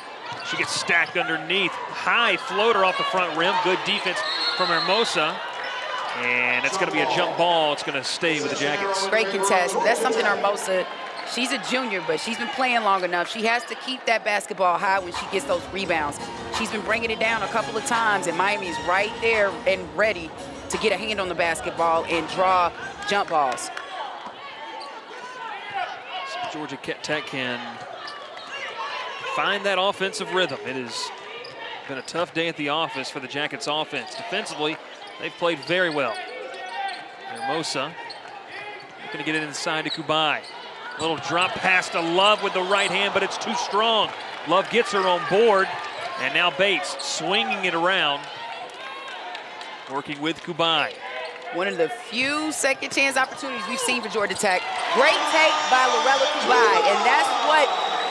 She gets stacked underneath. High floater off the front rim. Good defense from Hermosa. And it's going to be a jump ball. It's going to stay with the Jackets. Great contest. That's something Hermosa, she's a junior, but she's been playing long enough. She has to keep that basketball high when she gets those rebounds. She's been bringing it down a couple of times, and Miami's right there and ready to get a hand on the basketball and draw jump balls. So Georgia Tech can find that offensive rhythm. It has been a tough day at the office for the Jackets offense. Defensively, they've played very well. Hermosa looking to get it inside to Kubai. Little drop pass to Love with the right hand, but it's too strong. Love gets her on board, and now Bates swinging it around, working with Kubai. One of the few second chance opportunities we've seen for Georgia Tech. Great take by Lorella Kubai, and that's what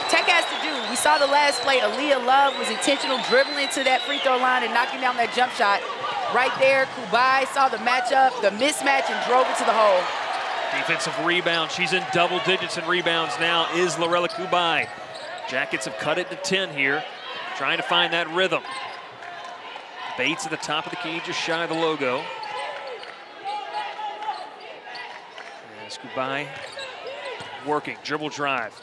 Tech has to do. We saw the last play. Eylia Love was intentional, dribbling to that free throw line and knocking down that jump shot. Right there, Kubai saw the matchup, the mismatch, and drove it to the hole. Defensive rebound. She's in double digits in rebounds now, is Lorella Kubai. Jackets have cut it to 10 here, trying to find that rhythm. Bates at the top of the key, just shy of the logo. As Kubai working, dribble drive.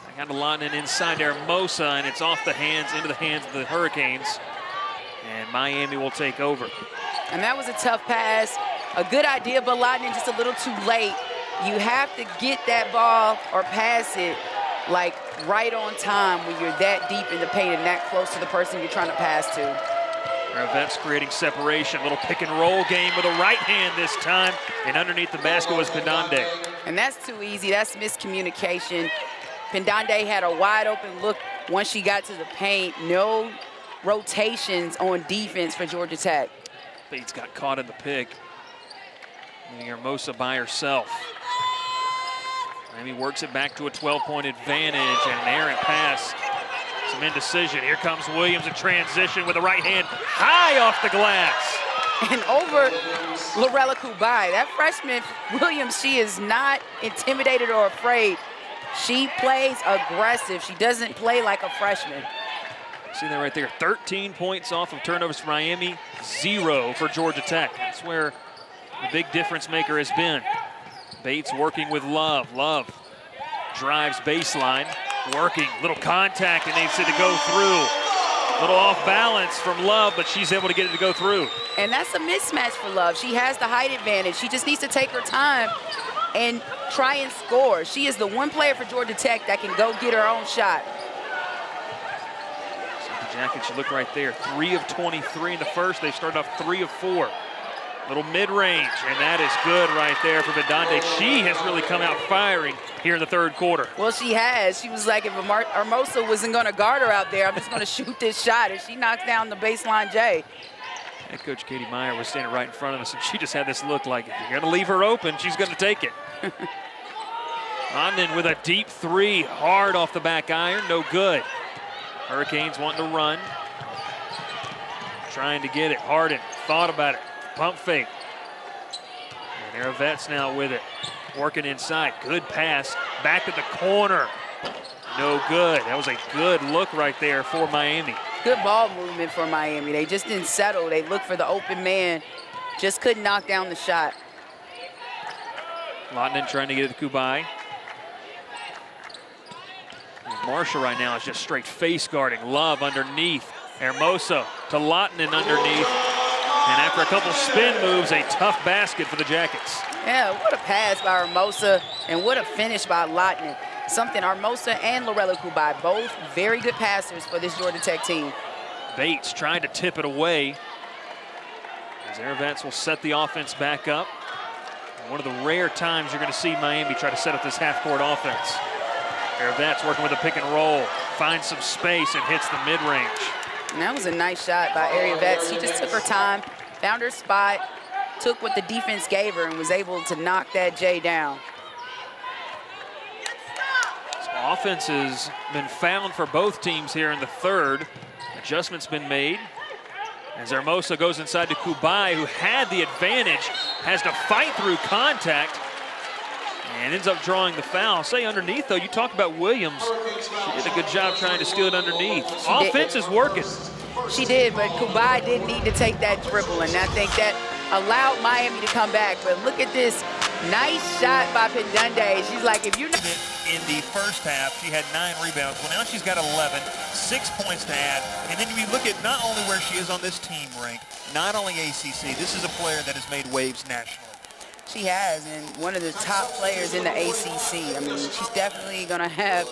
Back out to Lotnan inside to Hermosa, and it's off the hands, into the hands of the Hurricanes. And Miami will take over. And that was a tough pass. A good idea, but Lotnan just a little too late. You have to get that ball or pass it like right on time when you're that deep in the paint and that close to the person you're trying to pass to. Erjavec creating separation. Little pick and roll game with a right hand this time. And underneath the basket was Pendande. And that's too easy. That's miscommunication. Pendande had a wide open look once she got to the paint. No rotations on defense for Georgia Tech. Bates got caught in the pick. Hermosa by herself. Miami works it back to a 12-point advantage, and an errant pass. Some indecision. Here comes Williams in transition with the right hand high off the glass. And over Lorella Kubai. That freshman, Williams, she is not intimidated or afraid. She plays aggressive. She doesn't play like a freshman. See that right there. 13 points off of turnovers for Miami, 0 for Georgia Tech. That's where the big difference maker has been. Bates working with Love. Love drives baseline, working, little contact, and needs it to go through. Little off balance from Love, but she's able to get it to go through. And that's a mismatch for Love. She has the height advantage. She just needs to take her time and try and score. She is the one player for Georgia Tech that can go get her own shot. So the Jackets, you look right there, 3 of 23 in the first. They started off 3 of 4. Little mid-range, and that is good right there for Pendande. She has really come out firing here in the third quarter. Well, she has. She was like, if Hermosa wasn't going to guard her out there, I'm just going to shoot this shot. And she knocks down the baseline J. Head coach Katie Meyer was standing right in front of us, and she just had this look like, if you're going to leave her open, she's going to take it. Lotnan with a deep 3, hard off the back iron, no good. Hurricanes wanting to run. Trying to get it. Harden thought about it. Pump fake. And Erjavec now with it. Working inside. Good pass. Back to the corner. No good. That was a good look right there for Miami. Good ball movement for Miami. They just didn't settle. They looked for the open man. Just couldn't knock down the shot. Lotnan trying to get it to Kubai. Marshall right now is just straight face guarding. Love underneath. Hermosa to Lotnan underneath. And after a couple spin moves, a tough basket for the Jackets. Yeah, what a pass by Hermosa and what a finish by Lotnan. Something Hermosa and Lorella Kubai, both very good passers for this Georgia Tech team. Bates trying to tip it away. As Erjavec will set the offense back up. One of the rare times you're going to see Miami try to set up this half-court offense. Erjavec working with a pick and roll, finds some space and hits the mid-range. And that was a nice shot by Erjavec. She just took her time, found her spot, took what the defense gave her, and was able to knock that J down. Offense has been found for both teams here in the third. Adjustment's been made. As Hermosa goes inside to Kubai, who had the advantage, has to fight through contact, and ends up drawing the foul. Say underneath, though, you talk about Williams. She did a good job trying to steal it underneath. Offense is working. She did, but Kubai didn't need to take that dribble, and I think that allowed Miami to come back. But look at this nice shot by Pendunde. She's like, if you're not... In the first half, she had 9 rebounds. Well, now she's got 11, 6 points to add. And then you look at not only where she is on this team rank, not only ACC, this is a player that has made waves nationally. She has, and one of the top players in the ACC. I mean, she's definitely going to have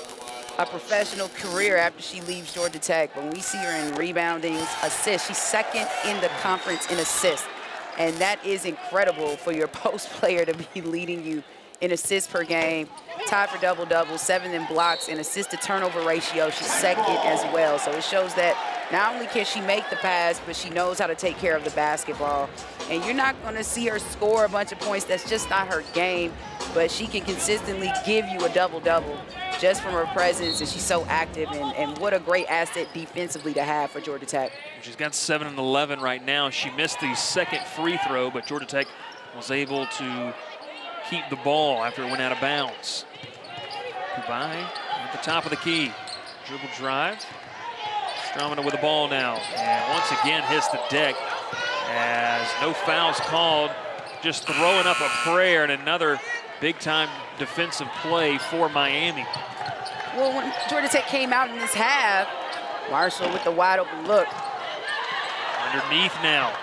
a professional career after she leaves Georgia Tech. But when we see her in rebounding, assists, she's second in the conference in assists. And that is incredible for your post player to be leading you in assists per game, tied for double-double, 7 in blocks, and assist-to-turnover ratio. She's second as well. So it shows that not only can she make the pass, but she knows how to take care of the basketball. And you're not going to see her score a bunch of points. That's just not her game. But she can consistently give you a double-double just from her presence, and she's so active. And what a great asset defensively to have for Georgia Tech. She's got 7 and 11 right now. She missed the second free throw, but Georgia Tech was able to keep the ball after it went out of bounds. Kubai at the top of the key. Dribble drive. Stromina with the ball now. And once again hits the deck as no fouls called. Just throwing up a prayer, and another big-time defensive play for Miami. Well, when Georgia Tech came out in this half, Marshall with the wide open look. Underneath now.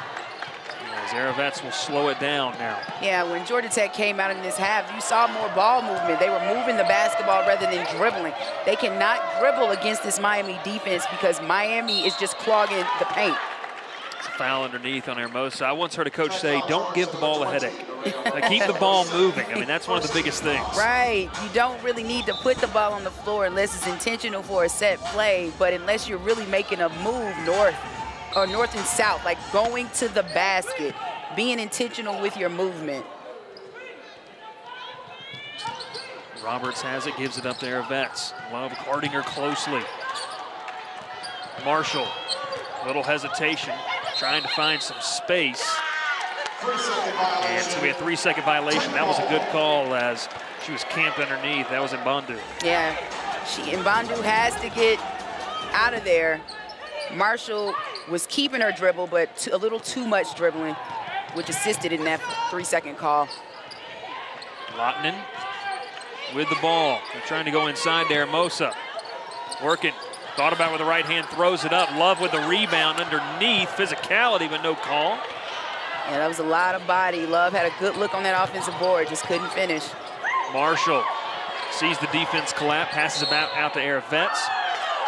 As Erjavec will slow it down now. Yeah, when Georgia Tech came out in this half, you saw more ball movement. They were moving the basketball rather than dribbling. They cannot dribble against this Miami defense because Miami is just clogging the paint. It's a foul underneath on Hermosa. I once heard a coach say, don't give the ball a headache. Like, keep the ball moving. I mean, that's one of the biggest things. Right. You don't really need to put the ball on the floor unless it's intentional for a set play, but unless you're really making a move north and south, like going to the basket, being intentional with your movement. Roberts has it, gives it up to Erjavec. Love guarding her closely. Marshall, little hesitation, trying to find some space. And it's going to be a 3-second violation. That was a good call as she was camped underneath. That was Mbandu. Yeah, Mbandu has to get out of there. Marshall was keeping her dribble, but a little too much dribbling, which assisted in that 3-second call. Lottinen with the ball. They're trying to go inside there. Hermosa working. Thought about it with the right hand, throws it up. Love with the rebound underneath. Physicality, but no call. Yeah, that was a lot of body. Love had a good look on that offensive board, just couldn't finish. Marshall sees the defense collapse, passes it out to Erjavec.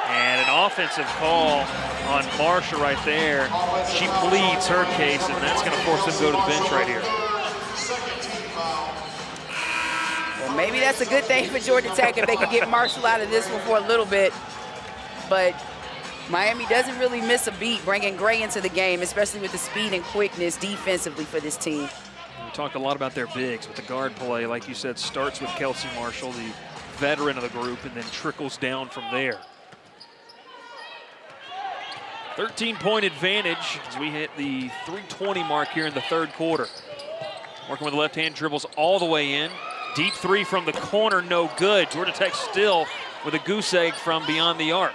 And an offensive call on Marshall right there. She pleads her case, and that's going to force them to go to the bench right here. Well, maybe that's a good thing for Georgia Tech if they can get Marshall out of this one for a little bit. But Miami doesn't really miss a beat bringing Gray into the game, especially with the speed and quickness defensively for this team. We talked a lot about their bigs, but the guard play, like you said, starts with Kelsey Marshall, the veteran of the group, and then trickles down from there. 13-point advantage as we hit the 3:20 mark here in the third quarter. Working with the left hand, dribbles all the way in. Deep three from the corner, no good. Georgia Tech still with a goose egg from beyond the arc.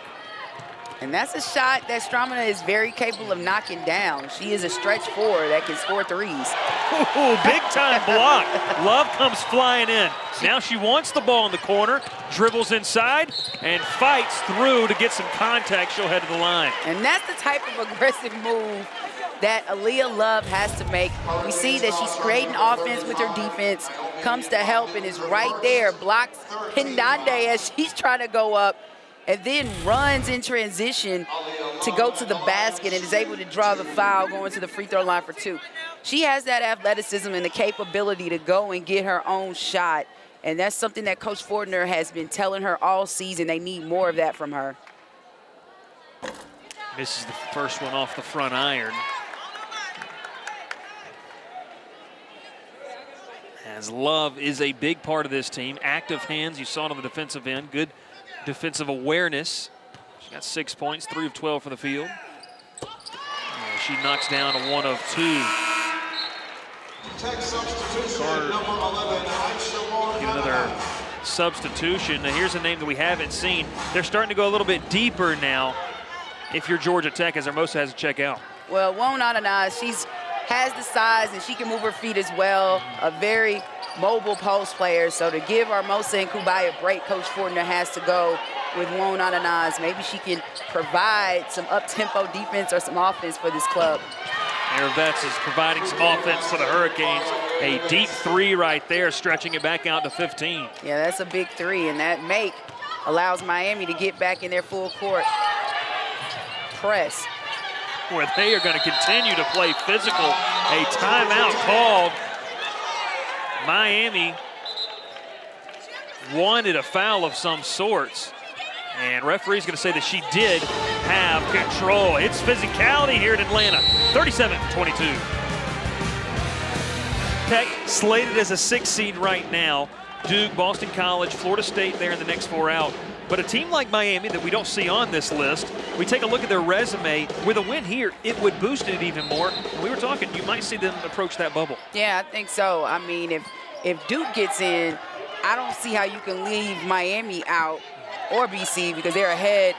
And that's a shot that Stromina is very capable of knocking down. She is a stretch four that can score threes. Ooh, big time block. Love comes flying in. Now she wants the ball in the corner, dribbles inside, and fights through to get some contact. She'll head to the line. And that's the type of aggressive move that Eylia Love has to make. We see that she's creating offense with her defense, comes to help and is right there, blocks Pendunde as she's trying to go up, and then runs in transition to go to the basket and is able to draw the foul going to the free throw line for 2. She has that athleticism and the capability to go and get her own shot, and that's something that Coach Fortner has been telling her all season. They need more of that from her. Misses the first one off the front iron. As Love is a big part of this team. Active hands, you saw it on the defensive end. Good defensive awareness. She got 6 points, 3 of 12 for the field. And she knocks down a 1 of 2. Tech substitution, number 11, Get another substitution. Now here's a name that we haven't seen. They're starting to go a little bit deeper now if you're Georgia Tech, as Hermosa has to check out. Well, Wonadana, has the size and she can move her feet as well. A very mobile post player. So to give Hermosa and Kubai a break, Coach Fortner has to go with Wonadana. Maybe she can provide some up-tempo defense or some offense for this club. Erjavec is providing some offense for the Hurricanes. A deep 3 right there, stretching it back out to 15. Yeah, that's a big 3, and that make allows Miami to get back in their full court press. Where they are going to continue to play physical. A timeout called. Miami wanted a foul of some sorts. And referee's going to say that she did have control. It's physicality here in Atlanta, 37-22. Tech slated as a 6 seed right now. Duke, Boston College, Florida State there in the next 4 out. But a team like Miami that we don't see on this list, we take a look at their resume. With a win here, it would boost it even more. And we were talking, you might see them approach that bubble. Yeah, I think so. I mean, if Duke gets in, I don't see how you can leave Miami out or BC because they're ahead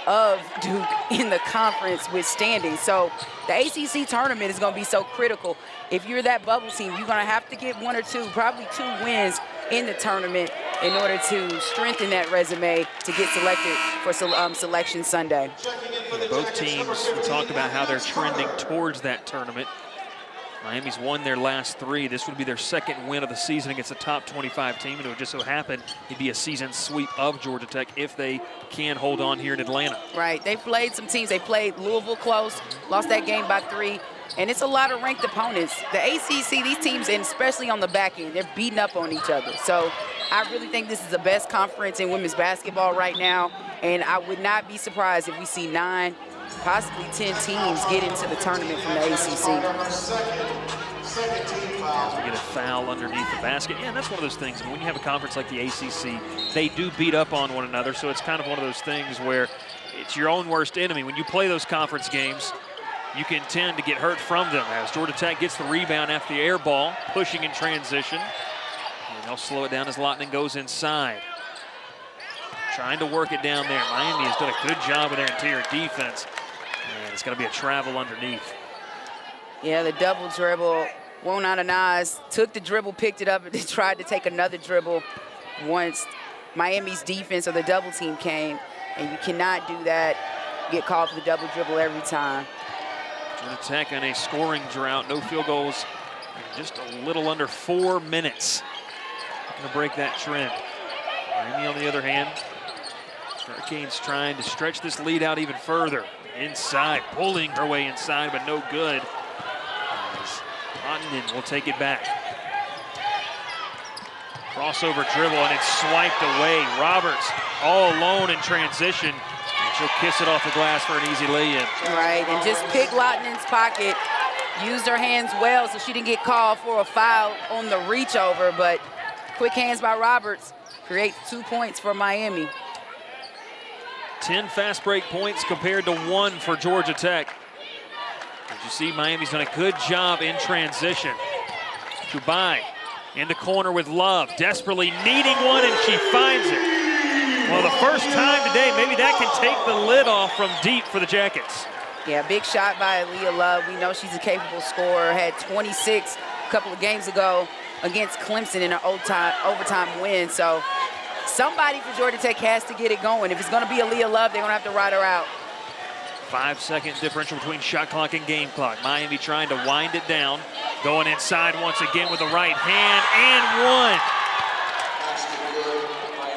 of Duke in the conference with standing. So the ACC tournament is going to be so critical. If you're that bubble team, you're going to have to get 1 or 2, probably 2 wins in the tournament in order to strengthen that resume to get selected for Selection Sunday. Both teams, we talked about how they're trending towards that tournament. Miami's won their last 3. This would be their 2nd win of the season against a top 25 team, and it would just so happen it'd be a season sweep of Georgia Tech if they can hold on here in Atlanta. Right, they played some teams. They played Louisville close, lost that game by 3, and it's a lot of ranked opponents. The ACC, these teams, and especially on the back end, they're beating up on each other. So I really think this is the best conference in women's basketball right now, and I would not be surprised if we see 9, possibly 10 teams get into the tournament from the ACC. We get a foul underneath the basket. Yeah, and that's one of those things. And when you have a conference like the ACC, they do beat up on one another. So it's kind of one of those things where it's your own worst enemy. When you play those conference games, you can tend to get hurt from them. As Georgia Tech gets the rebound after the air ball, pushing in transition. And they'll slow it down as Lottinen goes inside. Trying to work it down there. Miami has done a good job with their interior defense. And it's going to be a travel underneath. Yeah, the double dribble. Wonadana took the dribble, picked it up, and then tried to take another dribble once Miami's defense or the double team came. And you cannot do that, get called for the double dribble every time. Georgia Tech on a scoring drought, no field goals in just a little under 4 minutes. Going to break that trend. Miami, on the other hand, Hurricanes trying to stretch this lead out even further. Inside, pulling her way inside, but no good. Lottinen will take it back. Crossover dribble, and it's swiped away. Roberts all alone in transition. And she'll kiss it off the glass for an easy lay-in. Right, and just pick Lottinen's pocket. Used her hands well so she didn't get called for a foul on the reach over, but quick hands by Roberts create 2 points for Miami. 10 fast break points compared to 1 for Georgia Tech. As you see, Miami's done a good job in transition. Kubai in the corner with Love, desperately needing one, and she finds it. Well, the first time today, maybe that can take the lid off from deep for the Jackets. Yeah, big shot by Eylia Love. We know she's a capable scorer. Had 26 a couple of games ago against Clemson in an overtime win. So somebody for Georgia Tech has to get it going. If it's going to be Eylia Love, they're going to have to ride her out. 5-second differential between shot clock and game clock. Miami trying to wind it down. Going inside once again with the right hand, and one.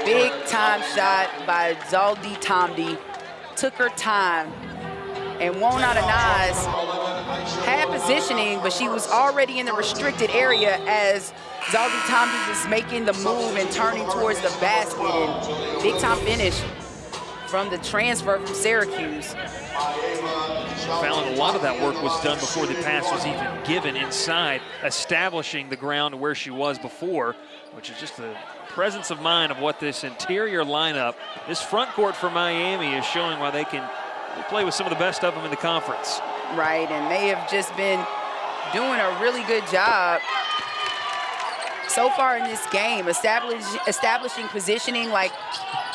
Big time shot by Djaldi-Tabdi. Took her time. And Wonadana had positioning, but she was already in the restricted area as Djaldi-Tabdi was making the move and turning towards the basket. And big time finish from the transfer from Syracuse. Fallon, a lot of that work was done before the pass was even given inside, establishing the ground where she was before, which is just a presence of mind of what this interior lineup, this front court for Miami is showing why they can play with some of the best of them in the conference. Right, and they have just been doing a really good job so far in this game, establishing positioning. Like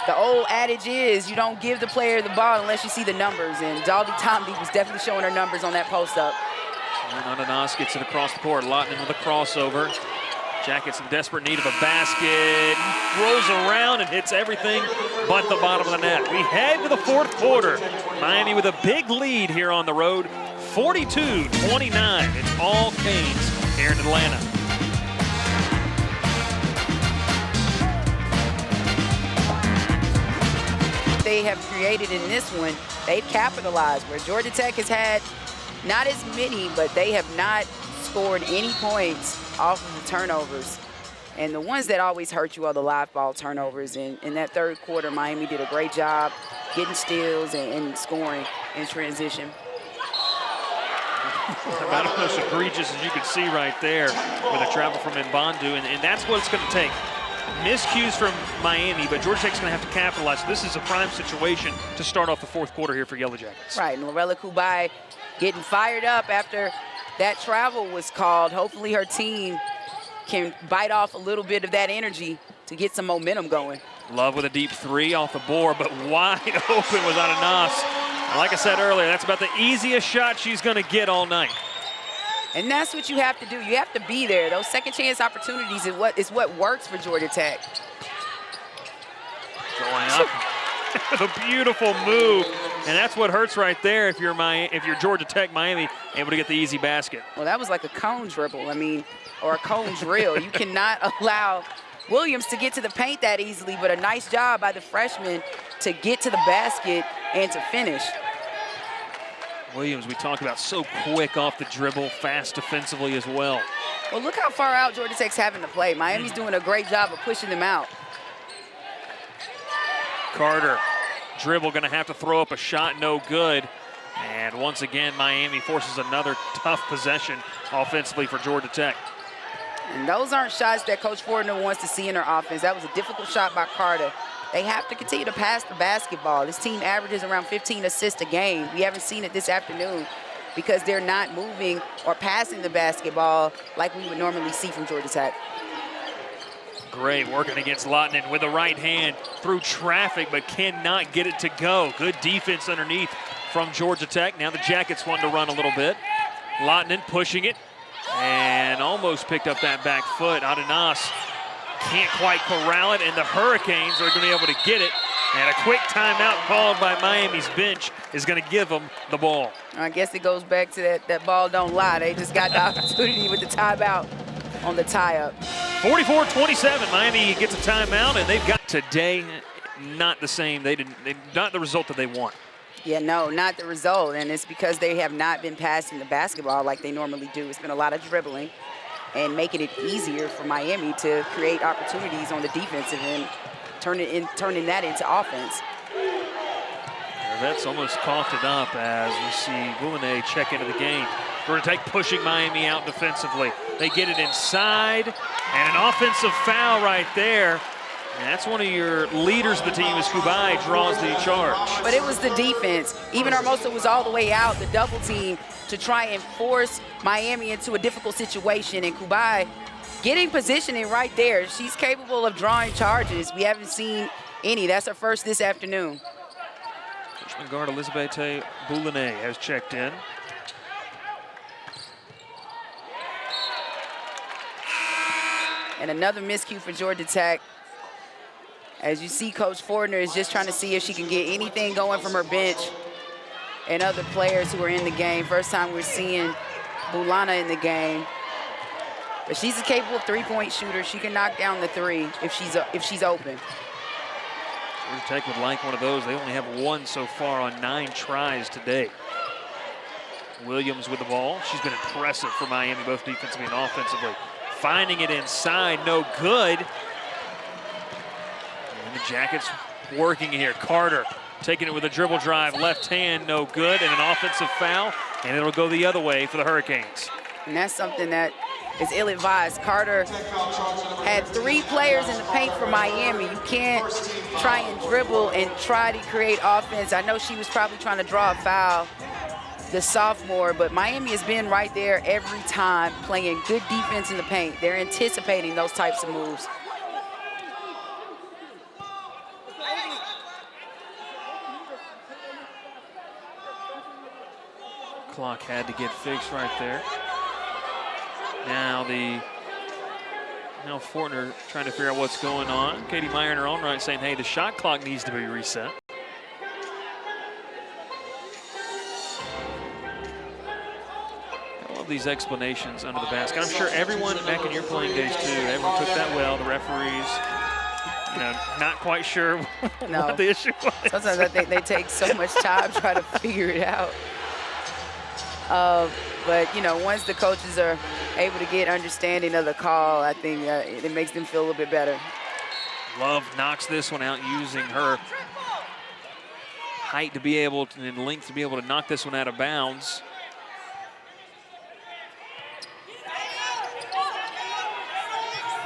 the old adage is, you don't give the player the ball unless you see the numbers, and Djaldi-Tabdi was definitely showing her numbers on that post-up. And Ananas gets it across the court. Lotman with a crossover. Jackets in desperate need of a basket. Rolls around and hits everything but the bottom of the net. We head to the fourth quarter. Miami with a big lead here on the road, 42-29. It's all Canes here in Atlanta. They have created in this one, they've capitalized, where Georgia Tech has had not as many, but they have not scored any points off of the turnovers. And the ones that always hurt you are the live ball turnovers. And in that third quarter, Miami did a great job getting steals and scoring in transition. About as most egregious as you can see right there with a travel from Mbandu, and that's what it's going to take. Miscues from Miami, but Georgia Tech's going to have to capitalize. This is a prime situation to start off the fourth quarter here for Yellow Jackets. Right, and Lorella Kubai getting fired up after that travel was called. Hopefully her team can bite off a little bit of that energy to get some momentum going. Love with a deep three off the board, but wide open was Ananas. Like I said earlier, that's about the easiest shot she's going to get all night. And that's what you have to do. You have to be there. Those second chance opportunities is what works for Georgia Tech. Going up with a beautiful move. And that's what hurts right there if you're Georgia Tech, Miami, able to get the easy basket. Well, that was like a cone dribble, or a cone drill. You cannot allow Williams to get to the paint that easily, but a nice job by the freshman to get to the basket and to finish. Williams, we talked about, so quick off the dribble, fast defensively as well. Well, look how far out Georgia Tech's having to play. Miami's doing a great job of pushing them out. Carter, dribble, going to have to throw up a shot, no good. And once again, Miami forces another tough possession offensively for Georgia Tech. And those aren't shots that Coach Fortner wants to see in their offense. That was a difficult shot by Carter. They have to continue to pass the basketball. This team averages around 15 assists a game. We haven't seen it this afternoon because they're not moving or passing the basketball like we would normally see from Georgia Tech. Great working against Lotman with the right hand through traffic, but cannot get it to go. Good defense underneath from Georgia Tech. Now the Jackets want to run a little bit. Lotman pushing it and almost picked up that back foot. Ananas can't quite corral it, and the Hurricanes are going to be able to get it. And a quick timeout called by Miami's bench is going to give them the ball. I guess it goes back to that ball don't lie. They just got the opportunity with the timeout on the tie-up. 44-27, Miami gets a timeout, and they've got today not the same. They not the result that they want. Yeah, no, not the result, and it's because they have not been passing the basketball like they normally do. It's been a lot of dribbling and making it easier for Miami to create opportunities on the defensive end, turning that into offense. That's almost coughed it up as we see Boulonnais check into the game. Georgia Tech pushing Miami out defensively. They get it inside, and an offensive foul right there. And that's one of your leaders of the team, as Kubai draws the charge. But it was the defense. Even Hermosa was all the way out, the double team, to try and force Miami into a difficult situation. And Kubai getting positioning right there. She's capable of drawing charges. We haven't seen any. That's her first this afternoon. Freshman guard Elizabeth Boulonnais has checked in. And another miscue for Georgia Tech. As you see, Coach Fortner is just trying to see if she can get anything going from her bench and other players who are in the game. First time we're seeing Boulonnais in the game. But she's a capable three-point shooter. She can knock down the three if she's open. Georgia Tech would like one of those. They only have one so far on 9 tries today. Williams with the ball. She's been impressive for Miami, both defensively and offensively. Finding it inside, no good. And the Jackets working here. Carter taking it with a dribble drive, left hand, no good, and an offensive foul, and it'll go the other way for the Hurricanes. And that's something that is ill-advised. Carter had 3 players in the paint for Miami. You can't try and dribble and try to create offense. I know she was probably trying to draw a foul, the sophomore, but Miami has been right there every time, playing good defense in the paint. They're anticipating those types of moves. Clock had to get fixed right there. Now Fortner trying to figure out what's going on. Katie Meyer in her own right saying, hey, the shot clock needs to be reset. I love these explanations under the basket. I'm sure everyone back in your playing days too, everyone took that well, the referees, not quite sure what the issue was. Sometimes I think they take so much time trying to figure it out. But, once the coaches are able to get understanding of the call, I think it makes them feel a little bit better. Love knocks this one out using her height to be able to, and length to be able to knock this one out of bounds.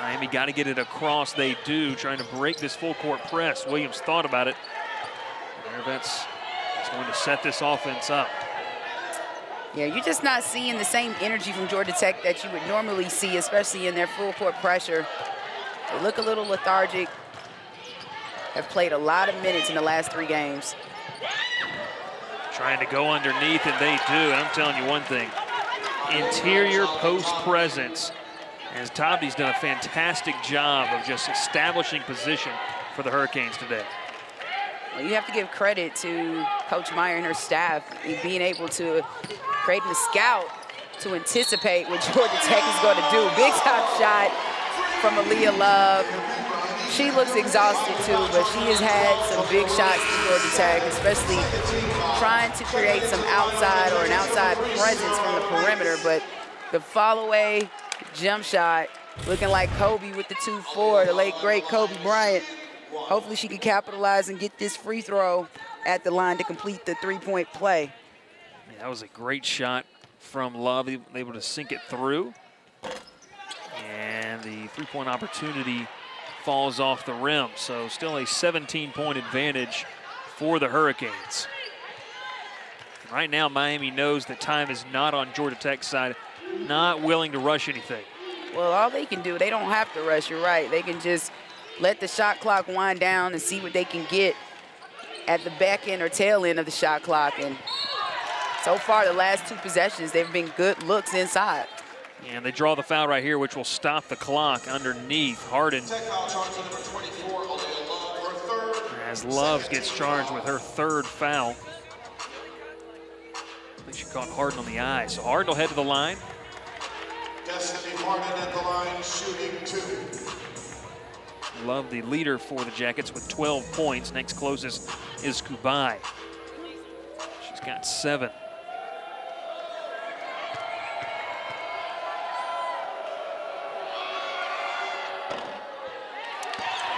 Miami got to get it across. They do, trying to break this full court press. Williams thought about it. Erjavec is going to set this offense up. Yeah, you're just not seeing the same energy from Georgia Tech that you would normally see, especially in their full court pressure. They look a little lethargic. Have played a lot of minutes in the last 3 games. Trying to go underneath, and they do. And I'm telling you one thing, interior post presence, as Tabdi's done a fantastic job of just establishing position for the Hurricanes today. Well, you have to give credit to Coach Meyer and her staff in being able to create a scout to anticipate what Georgia Tech is going to do. Big top shot from Eylia Love. She looks exhausted too, but she has had some big shots to Georgia Tech, especially trying to create some outside or an outside presence from the perimeter. But the follow-away jump shot, looking like Kobe with the 2-4, the late, great Kobe Bryant. Hopefully she can capitalize and get this free throw at the line to complete the 3-point play. Yeah, that was a great shot from Love, able to sink it through. And the 3-point opportunity falls off the rim. So still a 17-point advantage for the Hurricanes. Right now, Miami knows that time is not on Georgia Tech's side, not willing to rush anything. Well, all they can do, they don't have to rush, you're right. They can just let the shot clock wind down and see what they can get at the back end or tail end of the shot clock. And so far, the last 2 possessions, they've been good looks inside. And they draw the foul right here, which will stop the clock underneath Harden. As Love gets charged with her 3rd foul. I think she caught Harden on the eye. So Harden will head to the line. Destiny Harden at the line, shooting 2. Love, the leader for the Jackets, with 12 points. Next closest is Kubai. She's got 7.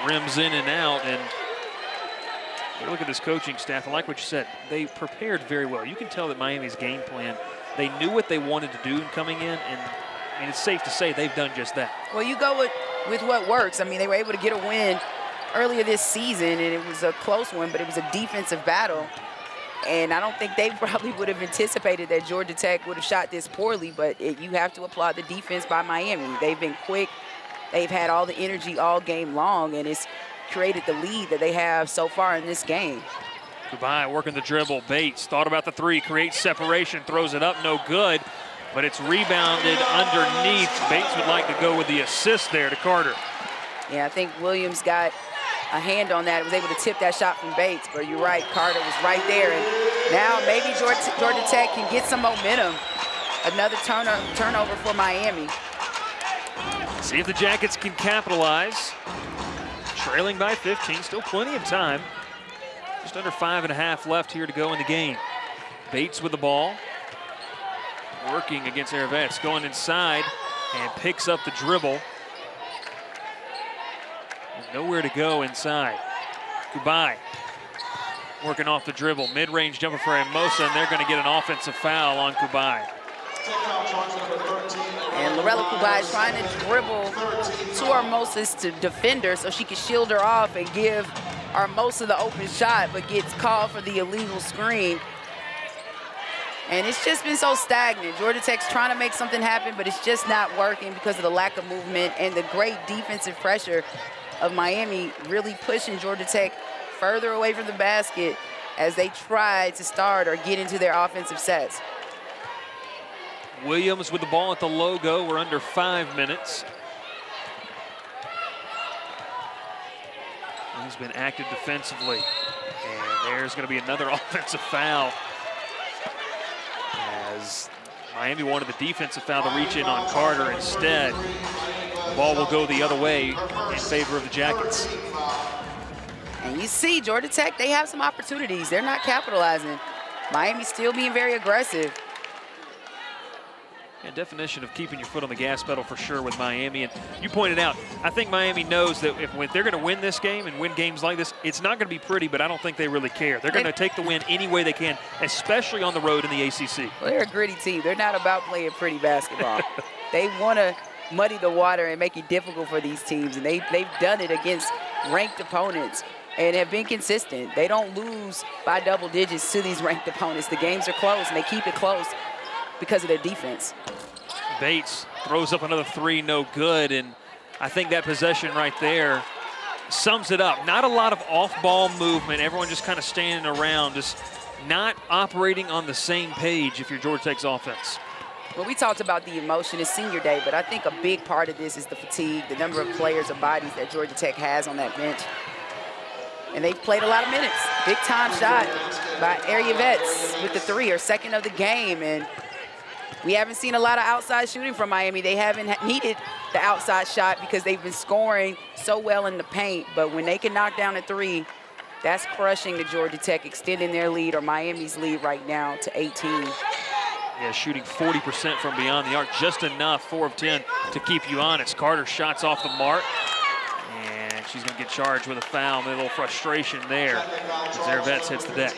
Rims in and out, and you look at this coaching staff. I like what you said. They prepared very well. You can tell that Miami's game plan, they knew what they wanted to do in coming in, and I mean, it's safe to say they've done just that. Well, you go with what works. I mean, they were able to get a win earlier this season, and it was a close one, but it was a defensive battle. And I don't think they probably would have anticipated that Georgia Tech would have shot this poorly, but you have to applaud the defense by Miami. They've been quick. They've had all the energy all game long, and it's created the lead that they have so far in this game. Kubai working the dribble. Bates thought about the 3, creates separation, throws it up, no good, but it's rebounded underneath. Bates would like to go with the assist there to Carter. Yeah, I think Williams got a hand on that. Was able to tip that shot from Bates, but you're right, Carter was right there. And now maybe Georgia Tech can get some momentum. Another turnover for Miami. See if the Jackets can capitalize. Trailing by 15, still plenty of time. Just under 5.5 left here to go in the game. Bates with the ball. Working against Erjavec, going inside and picks up the dribble. There's nowhere to go inside. Kubai working off the dribble. Mid-range jumper for Hermosa, and they're going to get an offensive foul on Kubai. And Lorella Kubai is trying to dribble to Hermosa's to defender so she can shield her off and give Hermosa the open shot, but gets called for the illegal screen. And it's just been so stagnant. Georgia Tech's trying to make something happen, but it's just not working because of the lack of movement and the great defensive pressure of Miami really pushing Georgia Tech further away from the basket as they try to start or get into their offensive sets. Williams with the ball at the logo. We're under 5 minutes. He's been active defensively. And there's going to be another offensive foul, as Miami wanted the defensive foul to reach in on Carter. Instead, the ball will go the other way in favor of the Jackets. And you see, Georgia Tech, they have some opportunities. They're not capitalizing. Miami's still being very aggressive. Yeah, definition of keeping your foot on the gas pedal for sure with Miami. And you pointed out, I think Miami knows that if they're going to win this game and win games like this, it's not going to be pretty, but I don't think they really care. They're going to take the win any way they can, especially on the road in the ACC. Well, they're a gritty team. They're not about playing pretty basketball. They want to muddy the water and make it difficult for these teams, and they've done it against ranked opponents and have been consistent. They don't lose by double digits to these ranked opponents. The games are close, and they keep it close because of their defense. Bates throws up another three, no good, and I think that possession right there sums it up. Not a lot of off-ball movement. Everyone just kind of standing around, just not operating on the same page if you're Georgia Tech's offense. Well, we talked about the emotion. It's senior day, but I think a big part of this is the fatigue, the number of players or bodies that Georgia Tech has on that bench. And they've played a lot of minutes. Big time shot by Erjavec with the three, or second of the game. And we haven't seen a lot of outside shooting from Miami. They haven't needed the outside shot because they've been scoring so well in the paint. But when they can knock down a three, that's crushing the Georgia Tech, extending their lead, or Miami's lead right now, to 18. Yeah, shooting 40% from beyond the arc, just enough, 4 of 10, to keep you honest. Carter shots off the mark, and she's going to get charged with a foul. A little frustration there as Erjavec hits the deck.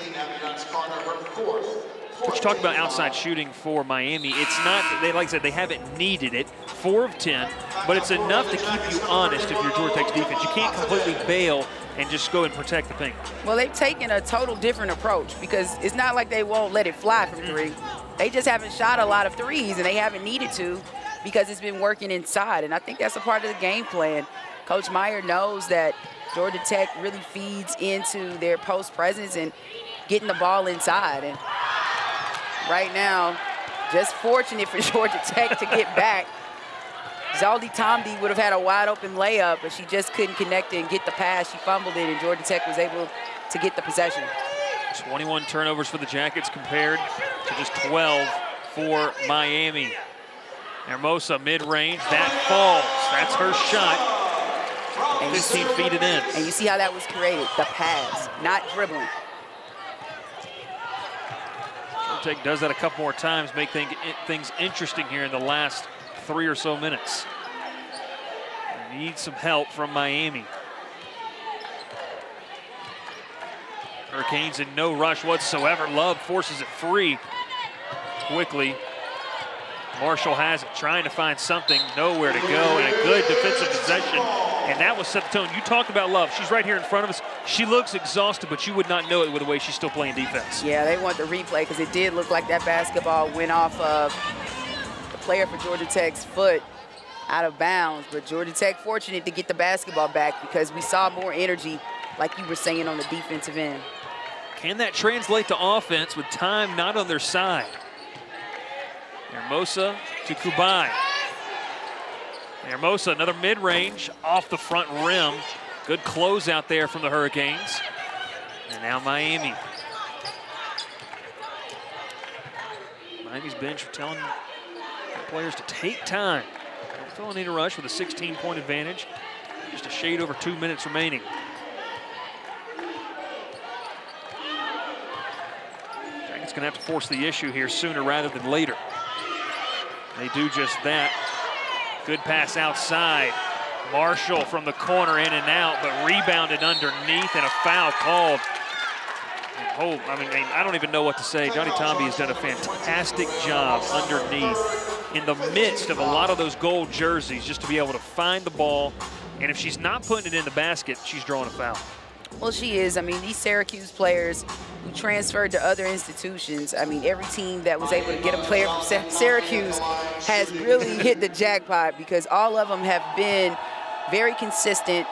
But you talk about outside shooting for Miami. It's not, like I said, they haven't needed it. 4 of 10, but it's enough to keep you honest if you're Georgia Tech's defense. You can't completely bail and just go and protect the paint. Well, they've taken a total different approach because it's not like they won't let it fly from three. They just haven't shot a lot of threes, and they haven't needed to because it's been working inside. And I think that's a part of the game plan. Coach Meyer knows that Georgia Tech really feeds into their post presence and getting the ball inside. And right now, just fortunate for Georgia Tech to get back. Djaldi-Tabdi would have had a wide open layup, but she just couldn't connect it and get the pass. She fumbled it, and Georgia Tech was able to get the possession. 21 turnovers for the Jackets compared to just 12 for Miami. Hermosa mid-range, that falls. That's her shot. And 15 feet it in. And you see how that was created, the pass, not dribbling. Georgia Tech does that a couple more times, make things interesting here in the last 3 or so minutes. They need some help from Miami. Hurricanes in no rush whatsoever. Love forces it free quickly. Marshall has it, trying to find something, nowhere to go, and a good defensive possession. And that will set the tone. You talk about Love. She's right here in front of us. She looks exhausted, but you would not know it with the way she's still playing defense. Yeah, they want the replay because it did look like that basketball went off of the player for Georgia Tech's foot out of bounds. But Georgia Tech fortunate to get the basketball back because we saw more energy, like you were saying, on the defensive end. Can that translate to offense with time not on their side? Hermosa to Kubai. Hermosa, another mid-range off the front rim. Good close out there from the Hurricanes. And now Miami. Miami's bench telling players to take time. Don't feel any rush with a 16-point advantage. Just a shade over 2 minutes remaining. Jackets gonna have to force the issue here sooner rather than later. They do just that. Good pass outside. Marshall from the corner, in and out, but rebounded underneath, and a foul called. I mean, I don't even know what to say. Djaldi-Tabdi has done a fantastic job underneath in the midst of a lot of those gold jerseys just to be able to find the ball. And if she's not putting it in the basket, she's drawing a foul. Well, she is. I mean, these Syracuse players who transferred to other institutions, I mean, every team that was able to get a player from Syracuse has really hit the jackpot, because all of them have been very consistent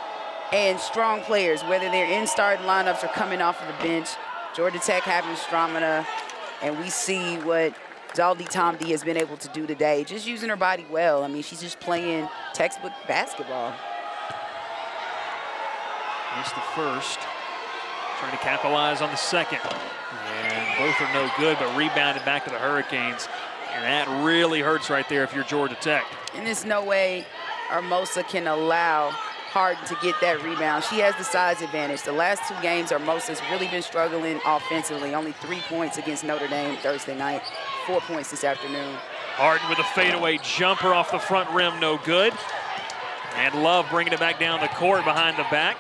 and strong players, whether they're in starting lineups or coming off of the bench. Georgia Tech having stamina, and we see what Djaldi-Tabdi has been able to do today, just using her body well. I mean, she's just playing textbook basketball. Missed the first, trying to capitalize on the second. And both are no good, but rebounded back to the Hurricanes. And that really hurts right there if you're Georgia Tech. And there's no way Hermosa can allow Harden to get that rebound. She has the size advantage. The last 2 games, Hermosa's really been struggling offensively. Only 3 points against Notre Dame Thursday night, 4 points this afternoon. Harden with a fadeaway jumper off the front rim, no good. And Love bringing it back down the court behind the back.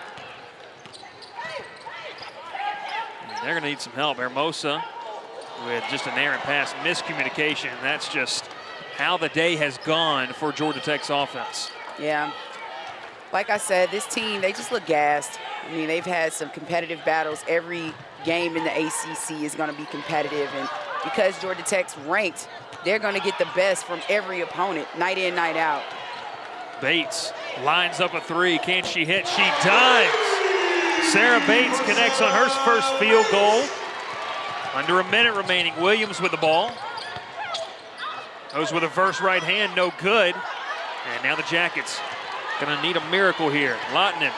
They're going to need some help. Hermosa with just an errant pass miscommunication. That's just how the day has gone for Georgia Tech's offense. Yeah. Like I said, this team, they just look gassed. I mean, they've had some competitive battles. Every game in the ACC is going to be competitive. And because Georgia Tech's ranked, they're going to get the best from every opponent, night in, night out. Bates lines up a 3. Can she hit? She does. Sarah Bates connects on her first field goal. Under a minute remaining. Williams with the ball. Goes with a reverse right hand, no good. And now the Jackets gonna need a miracle here. Lahtinen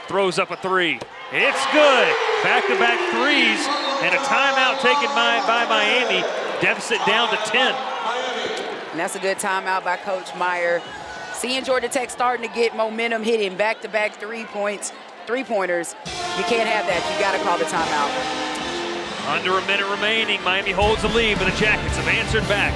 throws up a 3. It's good. Back-to-back threes and a timeout taken by Miami. Deficit down to 10. And that's a good timeout by Coach Meyer. Seeing Georgia Tech starting to get momentum, hitting back-to-back 3-pointers. You can't have that. You got to call the timeout. Under a minute remaining. Miami holds the lead, but the Jackets have answered back.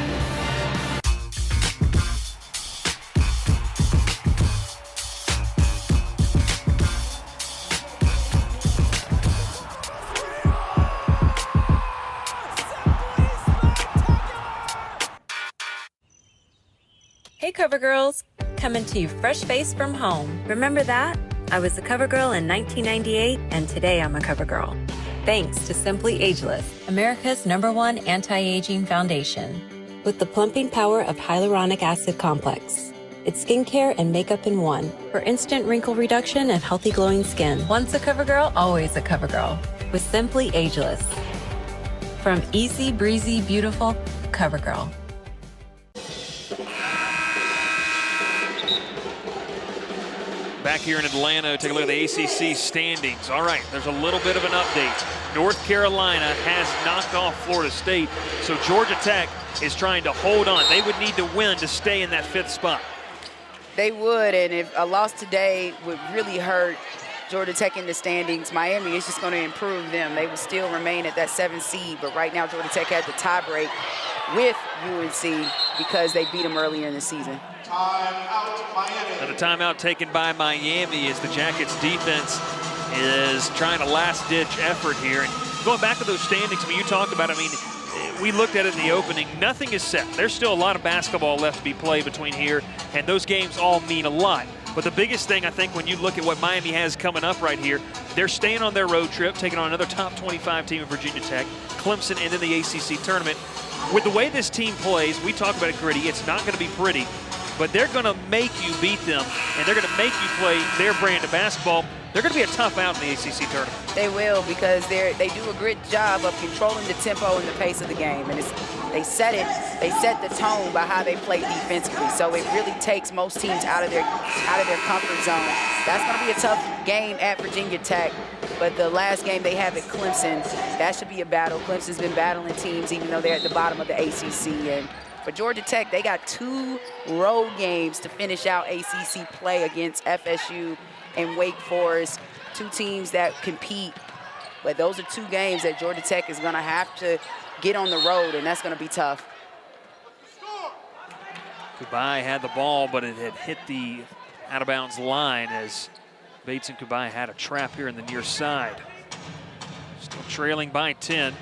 Hey CoverGirls, coming to you fresh-faced from home. Remember that? I was a CoverGirl in 1998, and today I'm a CoverGirl. Thanks to Simply Ageless, America's #1 anti-aging foundation. With the plumping power of hyaluronic acid complex. It's skincare and makeup in one for instant wrinkle reduction and healthy glowing skin. Once a CoverGirl, always a CoverGirl. With Simply Ageless. From easy, breezy, beautiful, CoverGirl. Back here in Atlanta, take a look at the ACC standings. All right, there's a little bit of an update. North Carolina has knocked off Florida State, so Georgia Tech is trying to hold on. They would need to win to stay in that 5th spot. They would, and if a loss today would really hurt Georgia Tech in the standings, Miami is just going to improve them. They would still remain at that 7th seed, but right now Georgia Tech had the tiebreak with UNC because they beat them earlier in the season. Timeout, Miami. And a timeout taken by Miami as the Jackets defense is trying a last-ditch effort here. And going back to those standings, I mean, you talked about, I mean, we looked at it in the opening. Nothing is set. There's still a lot of basketball left to be played between here, and those games all mean a lot. But the biggest thing, I think, when you look at what Miami has coming up right here, they're staying on their road trip, taking on another top 25 team in Virginia Tech, Clemson, and then the ACC tournament. With the way this team plays, we talk about it gritty, it's not going to be pretty, but they're going to make you beat them, and they're going to make you play their brand of basketball. They're going to be a tough out in the ACC tournament. They will, because they do a great job of controlling the tempo and the pace of the game. And they set the tone by how they play defensively. So it really takes most teams out of their comfort zone. That's going to be a tough game at Virginia Tech. But the last game they have at Clemson, that should be a battle. Clemson's been battling teams even though they're at the bottom of the ACC. And for Georgia Tech, they got 2 road games to finish out ACC play against FSU and Wake Forest, 2 teams that compete. But those are 2 games that Georgia Tech is going to have to get on the road, and that's going to be tough. Kubai had the ball, but it had hit the out-of-bounds line as Bates and Kubai had a trap here in the near side. Still trailing by 10.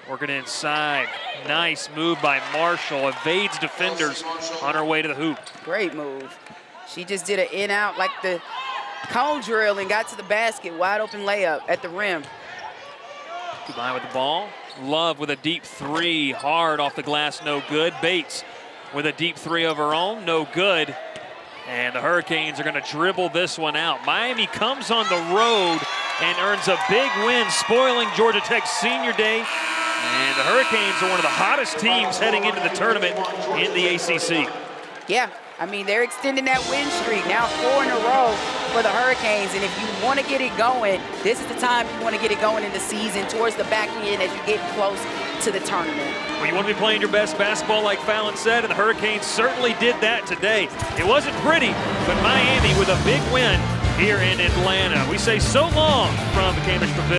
Working inside. Nice move by Marshall. Evades defenders on her way to the hoop. Great move. She just did an in-out like the cone drill and got to the basket. Wide open layup at the rim. Kubai with the ball. Love with a deep three. Hard off the glass, no good. Bates with a deep three of her own, no good. And the Hurricanes are going to dribble this one out. Miami comes on the road and earns a big win, spoiling Georgia Tech's senior day. And the Hurricanes are one of the hottest teams heading into the tournament in the ACC. Yeah, I mean, they're extending that win streak, now 4 in a row for the Hurricanes. And if you want to get it going, this is the time you want to get it going in the season, towards the back end as you get close to the tournament. Well, you want to be playing your best basketball, like Fallon said, and the Hurricanes certainly did that today. It wasn't pretty, but Miami with a big win here in Atlanta. We say so long from the Cambridge Pavilion.